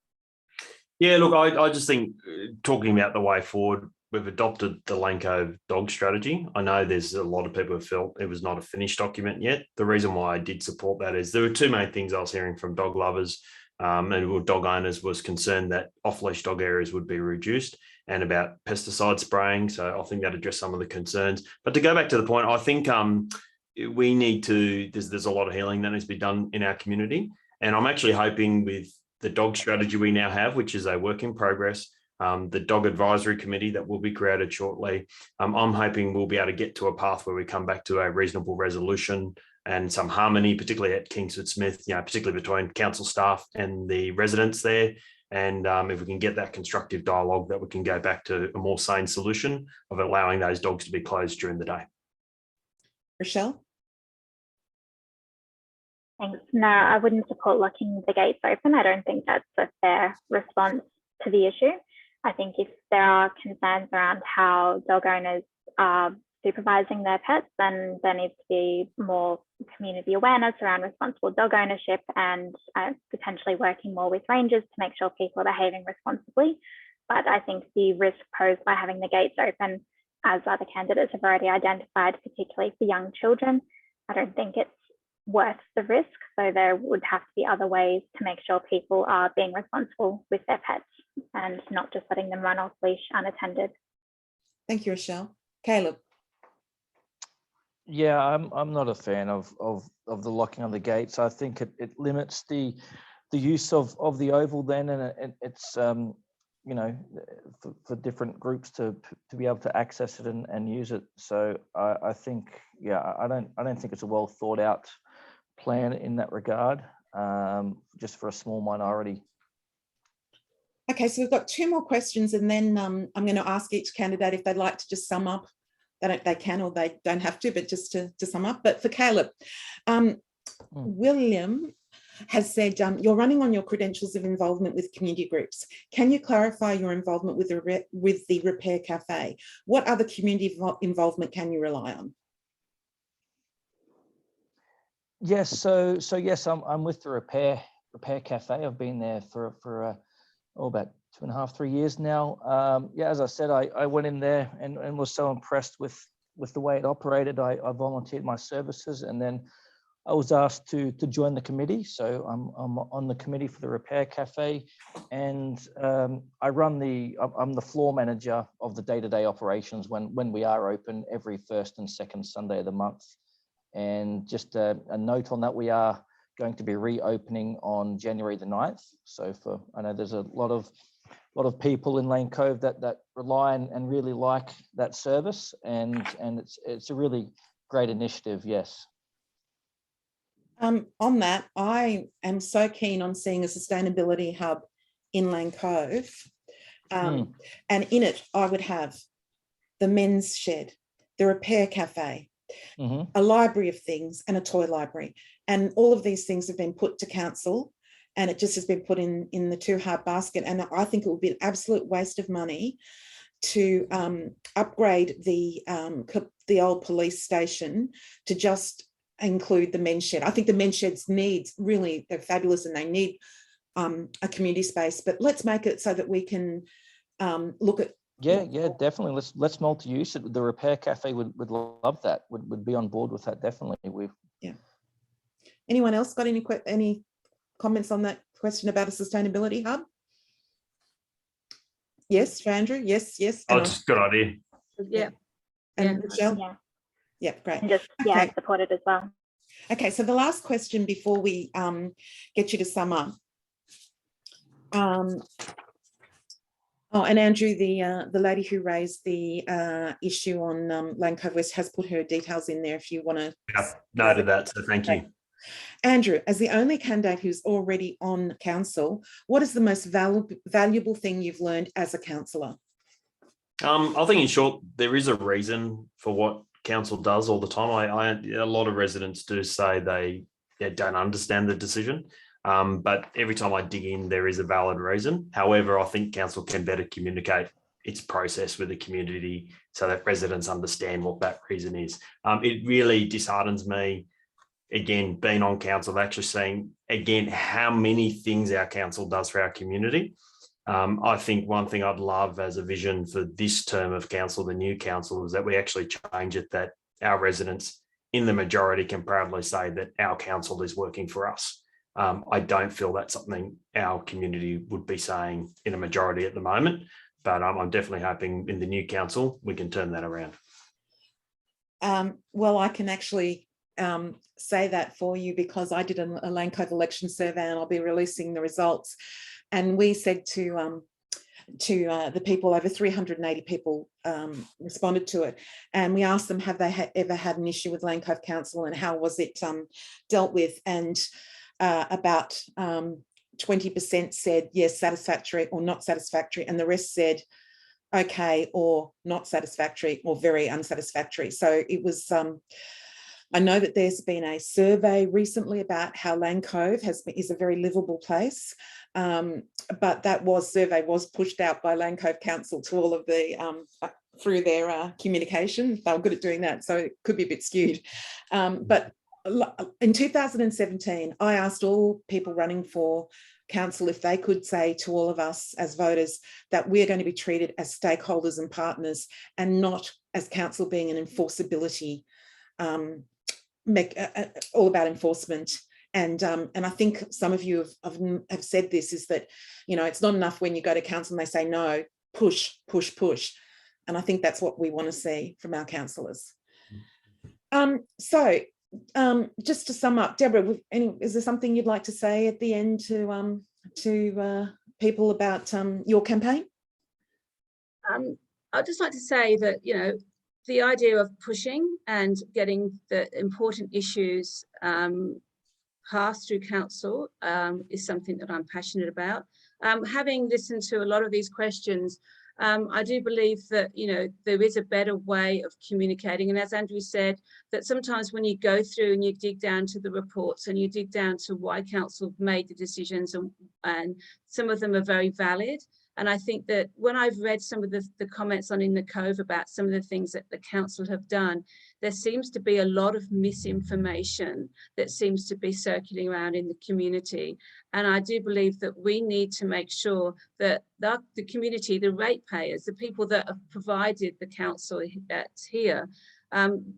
Yeah, look, I just think talking about the way forward, we've adopted the Lane Cove dog strategy. I know there's a lot of people who felt it was not a finished document yet. The reason why I did support that is there were two main things I was hearing from dog lovers and dog owners was concerned that off-leash dog areas would be reduced and about pesticide spraying. So I think that addressed some of the concerns. But to go back to the point, I think we need to, there's a lot of healing that needs to be done in our community. And I'm actually hoping with the dog strategy we now have, which is a work in progress, the dog advisory committee that will be created shortly, I'm hoping we'll be able to get to a path where we come back to a reasonable resolution and some harmony, particularly at Kingsford Smith, you know, particularly between council staff and the residents there. And if we can get that constructive dialogue, that we can go back to a more sane solution of allowing those dogs to be closed during the day.
Rochelle?
Thanks. No, I wouldn't support locking the gates open. I don't think that's a fair response to the issue. I think if there are concerns around how dog owners are supervising their pets, then there needs to be more community awareness around responsible dog ownership and potentially working more with rangers to make sure people are behaving responsibly. But I think the risk posed by having the gates open, as other candidates have already identified, particularly for young children, I don't think it's worth the risk. So there would have to be other ways to make sure people are being responsible with their pets and not just letting them run off leash unattended.
Thank you, Rochelle. Caleb.
Yeah, I'm not a fan of the locking of the gates. I think it limits the use of the oval then, and it's you know, for different groups to be able to access it and use it. So I think, yeah, I don't think it's a well thought out plan in that regard, just for a small minority.
Okay, so we've got 2 more questions, and then I'm going to ask each candidate if they'd like to just sum up. They can or they don't have to, but just to sum up. But for Caleb, William has said you're running on your credentials of involvement with community groups. Can you clarify your involvement with the Repair Cafe? What other community involvement can you rely on?
Yes, so yes, I'm with the Repair Cafe. I've been there for about 2.5, 3 years now. Yeah, as I said, I went in there and was so impressed with the way it operated. I volunteered my services, and then I was asked to join the committee. So I'm on the committee for the Repair Cafe, and I'm the floor manager of the day-to-day operations when we are open every first and second Sunday of the month. And just a note on that, we are going to be reopening on January the 9th. So I know there's a lot of people in Lane Cove that rely and really like that service, and it's a really great initiative. Yes.
On that, I am so keen on seeing a sustainability hub in Lane Cove, and in it I would have the men's shed, the Repair Cafe, a library of things, and a toy library. And all of these things have been put to council, and it just has been put in the too hard basket. And I think it would be an absolute waste of money to upgrade the old police station to just include the men's shed. I think the men's sheds they're fabulous, and they need a community space. But let's make it so that we can look at.
Yeah, definitely. Let's multi-use it. The Repair Cafe would love that. Would be on board with that, definitely.
Anyone else got any comments on that question about a sustainability hub? Yes, Andrew. Yes.
Oh, it's a good idea.
Yeah.
And Rochelle? Yeah, great.
And just, I support it as well.
Okay, so the last question before we get you to sum up. And Andrew, the lady who raised the issue on Lane Cove West has put her details in there if you want to.
Yeah, noted that, so thank you.
Andrew, as the only candidate who's already on council, what is the most valuable thing you've learned as a councillor?
I think in short, there is a reason for what council does all the time. A lot of residents do say they don't understand the decision, but every time I dig in, there is a valid reason. However, I think council can better communicate its process with the community so that residents understand what that reason is. It really disheartens me, again, being on council, actually seeing, again, how many things our council does for our community. I think one thing I'd love as a vision for this term of council, the new council, is that we actually change it, that our residents in the majority can proudly say that our council is working for us. I don't feel that's something our community would be saying in a majority at the moment, but I'm definitely hoping in the new council we can turn that around.
Well, I can actually say that for you, because I did a Lane Cove election survey, and I'll be releasing the results. And we said to the people, over 380 people responded to it, and we asked them, have they ever had an issue with Lane Cove Council, and how was it dealt with? And about 20% said yes, satisfactory or not satisfactory, and the rest said okay or not satisfactory or very unsatisfactory. So it was I know that there's been a survey recently about how Lane Cove is a very livable place. but that survey was pushed out by Lane Cove Council to all of the through their communication. They were good at doing that, so it could be a bit skewed. But in 2017, I asked all people running for council if they could say to all of us as voters that we're going to be treated as stakeholders and partners, and not as council being an enforceability, all about enforcement. And I think some of you have said this, is that, you know, it's not enough when you go to council and they say no, push, push, push. And I think that's what we want to see from our councillors. So just to sum up, Deborah, is there something you'd like to say at the end to people about your campaign?
I'd just like to say that, you know, the idea of pushing and getting the important issues passed through council is something that I'm passionate about. Having listened to a lot of these questions, I do believe that, you know, there is a better way of communicating. And as Andrew said, that sometimes when you go through and you dig down to the reports and you dig down to why council made the decisions, and some of them are very valid. And I think that when I've read some of the comments on In the Cove about some of the things that the council have done, there seems to be a lot of misinformation that seems to be circulating around in the community. And I do believe that we need to make sure that the community, the ratepayers, the people that have provided the council that's here,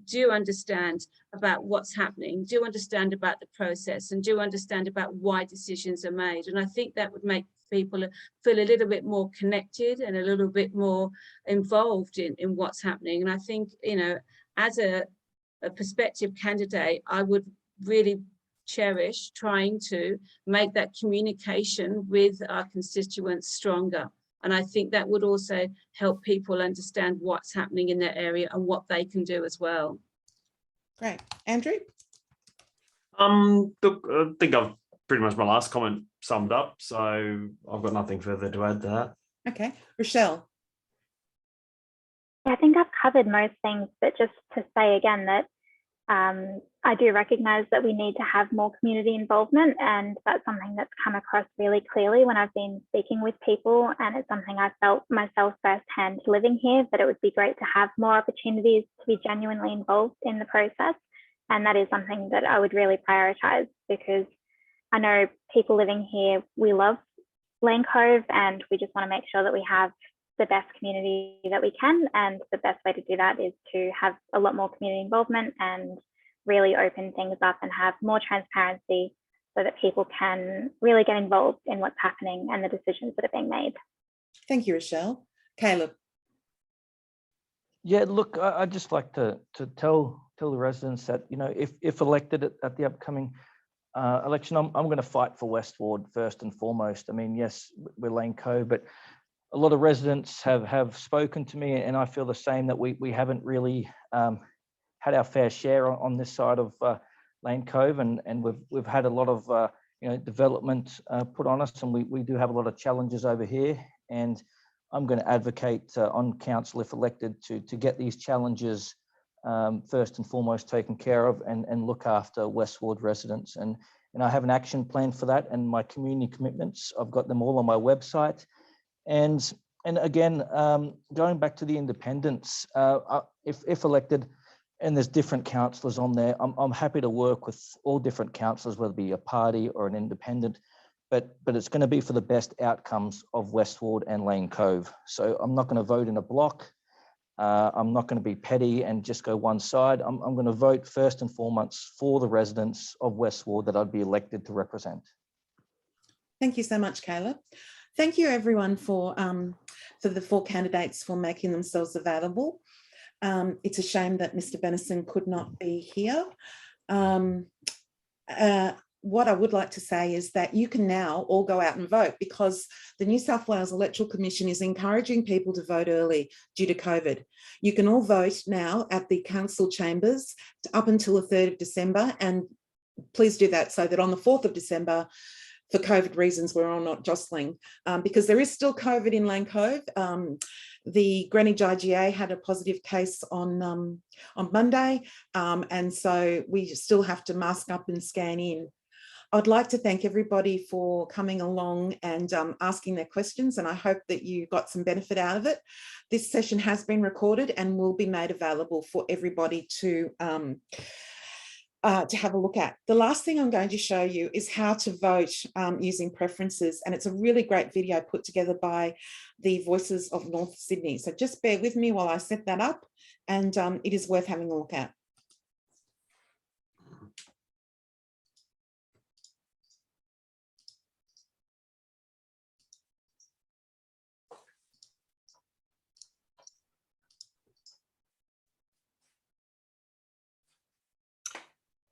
do understand about what's happening, do understand about the process, and do understand about why decisions are made. And I think that would make people feel a little bit more connected and a little bit more involved in what's happening. And I think, you know, as a prospective candidate, I would really cherish trying to make that communication with our constituents stronger. And I think that would also help people understand what's happening in their area and what they can do as well.
Great. Andrew?
Look, I think I've pretty much my last comment summed up, so I've got nothing further to add to that.
Okay. Rochelle?
I think I've covered most things, but just to say again that I do recognise that we need to have more community involvement, and that's something that's come across really clearly when I've been speaking with people, and it's something I felt myself firsthand living here, that it would be great to have more opportunities to be genuinely involved in the process. And that is something that I would really prioritise, because I know people living here, we love Lane Cove, and we just want to make sure that we have the best community that we can. And the best way to do that is to have a lot more community involvement and really open things up and have more transparency, so that people can really get involved in what's happening and the decisions that are being made.
Thank you, Rochelle. Caleb?
Yeah, look, I'd just like to tell the residents that, you know, if elected at the upcoming election, I'm going to fight for West Ward first and foremost. I mean, yes, we're Lane Cove, but a lot of residents have spoken to me, and I feel the same, that we haven't really had our fair share on this side of Lane Cove, and we've had a lot of you know, development put on us, and we do have a lot of challenges over here. And I'm going to advocate on council, if elected, to get these challenges first and foremost taken care of, and look after West Ward residents. And I have an action plan for that, and my community commitments, I've got them all on my website. And again, going back to the independents, if elected, and there's different councillors on there, I'm happy to work with all different councillors, whether it be a party or an independent, but it's going to be for the best outcomes of West Ward and Lane Cove. So I'm not going to vote in a block. I'm not going to be petty and just go one side. I'm going to vote first and foremost for the residents of West Ward that I'd be elected to represent.
Thank you so much, Caleb. Thank you, everyone, for the 4 candidates for making themselves available. It's a shame that Mr. Benison could not be here. What I would like to say is that you can now all go out and vote, because the New South Wales Electoral Commission is encouraging people to vote early due to COVID. You can all vote now at the council chambers up until the 3rd of December, and please do that so that on the 4th of December, for COVID reasons, we're all not jostling, because there is still COVID in Lane Cove. The Greenwich IGA had a positive case on Monday, and so we still have to mask up and scan in. I'd like to thank everybody for coming along and asking their questions, and I hope that you got some benefit out of it. This session has been recorded and will be made available for everybody to have a look at. The last thing I'm going to show you is how to vote using preferences, and it's a really great video put together by the Voices of North Sydney. So just bear with me while I set that up, and it is worth having a look at.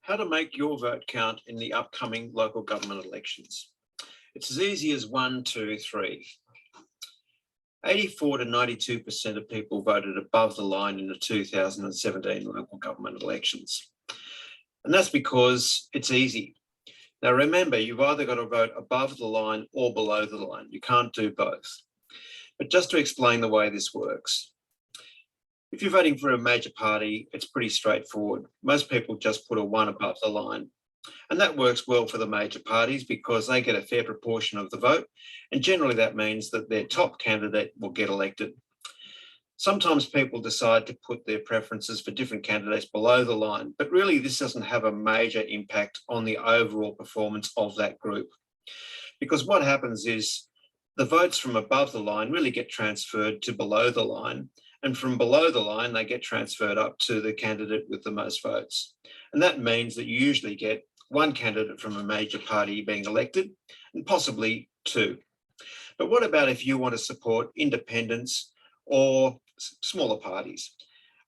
How to make your vote count in the upcoming local government elections. It's as easy as 1, 2, 3. 84 to 92% of people voted above the line in the 2017 local government elections. And that's because it's easy. Now remember, you've either got to vote above the line or below the line. You can't do both. But just to explain the way this works. If you're voting for a major party, it's pretty straightforward. Most people just put a 1 above the line. And that works well for the major parties because they get a fair proportion of the vote. And generally that means that their top candidate will get elected. Sometimes people decide to put their preferences for different candidates below the line, but really this doesn't have a major impact on the overall performance of that group. Because what happens is the votes from above the line really get transferred to below the line. And from below the line, they get transferred up to the candidate with the most votes. And that means that you usually get 1 candidate from a major party being elected and possibly 2. But what about if you want to support independents or smaller parties?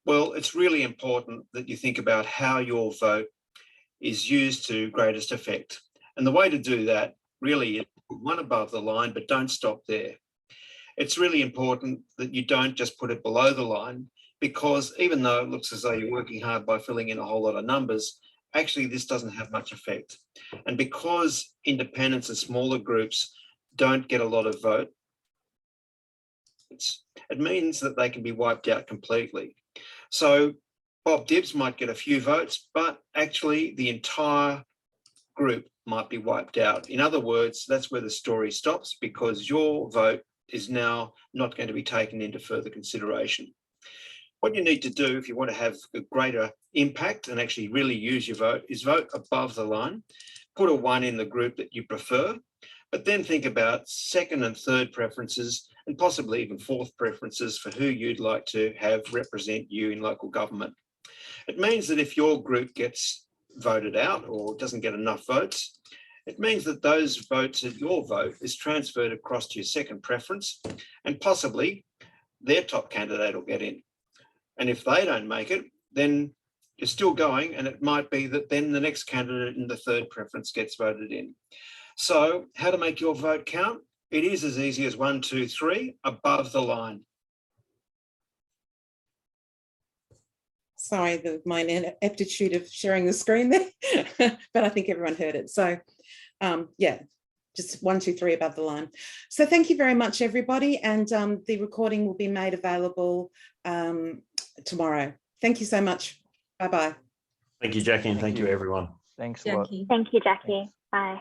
Well, it's really important that you think about how your vote is used to greatest effect. And the way to do that really is put 1 above the line, but don't stop there. It's really important that you don't just put it below the line, because even though it looks as though you're working hard by filling in a whole lot of numbers, actually this doesn't have much effect. And because independents and smaller groups don't get a lot of vote, it means that they can be wiped out completely. So Bob Dibbs might get a few votes, but actually the entire group might be wiped out. In other words, that's where the story stops, because your vote is now not going to be taken into further consideration. What you need to do if you want to have a greater impact and actually really use your vote is vote above the line, put a 1 in the group that you prefer, but then think about 2nd and 3rd preferences and possibly even 4th preferences for who you'd like to have represent you in local government. It means that if your group gets voted out or doesn't get enough votes, it means that those votes of your vote is transferred across to your 2nd preference, and possibly their top candidate will get in. And if they don't make it, then you're still going, and it might be that then the next candidate in the 3rd preference gets voted in. So how to make your vote count? It is as easy as 1, 2, 3 above the line.
Sorry, my ineptitude of sharing the screen there, but I think everyone heard it. So yeah, just 1, 2, 3 above the line. So thank you very much, everybody. And the recording will be made available tomorrow. Thank you so much. Bye-bye.
Thank you, Jackie, and thank you, everyone.
Thanks a lot.
Thank you, Jackie. Bye.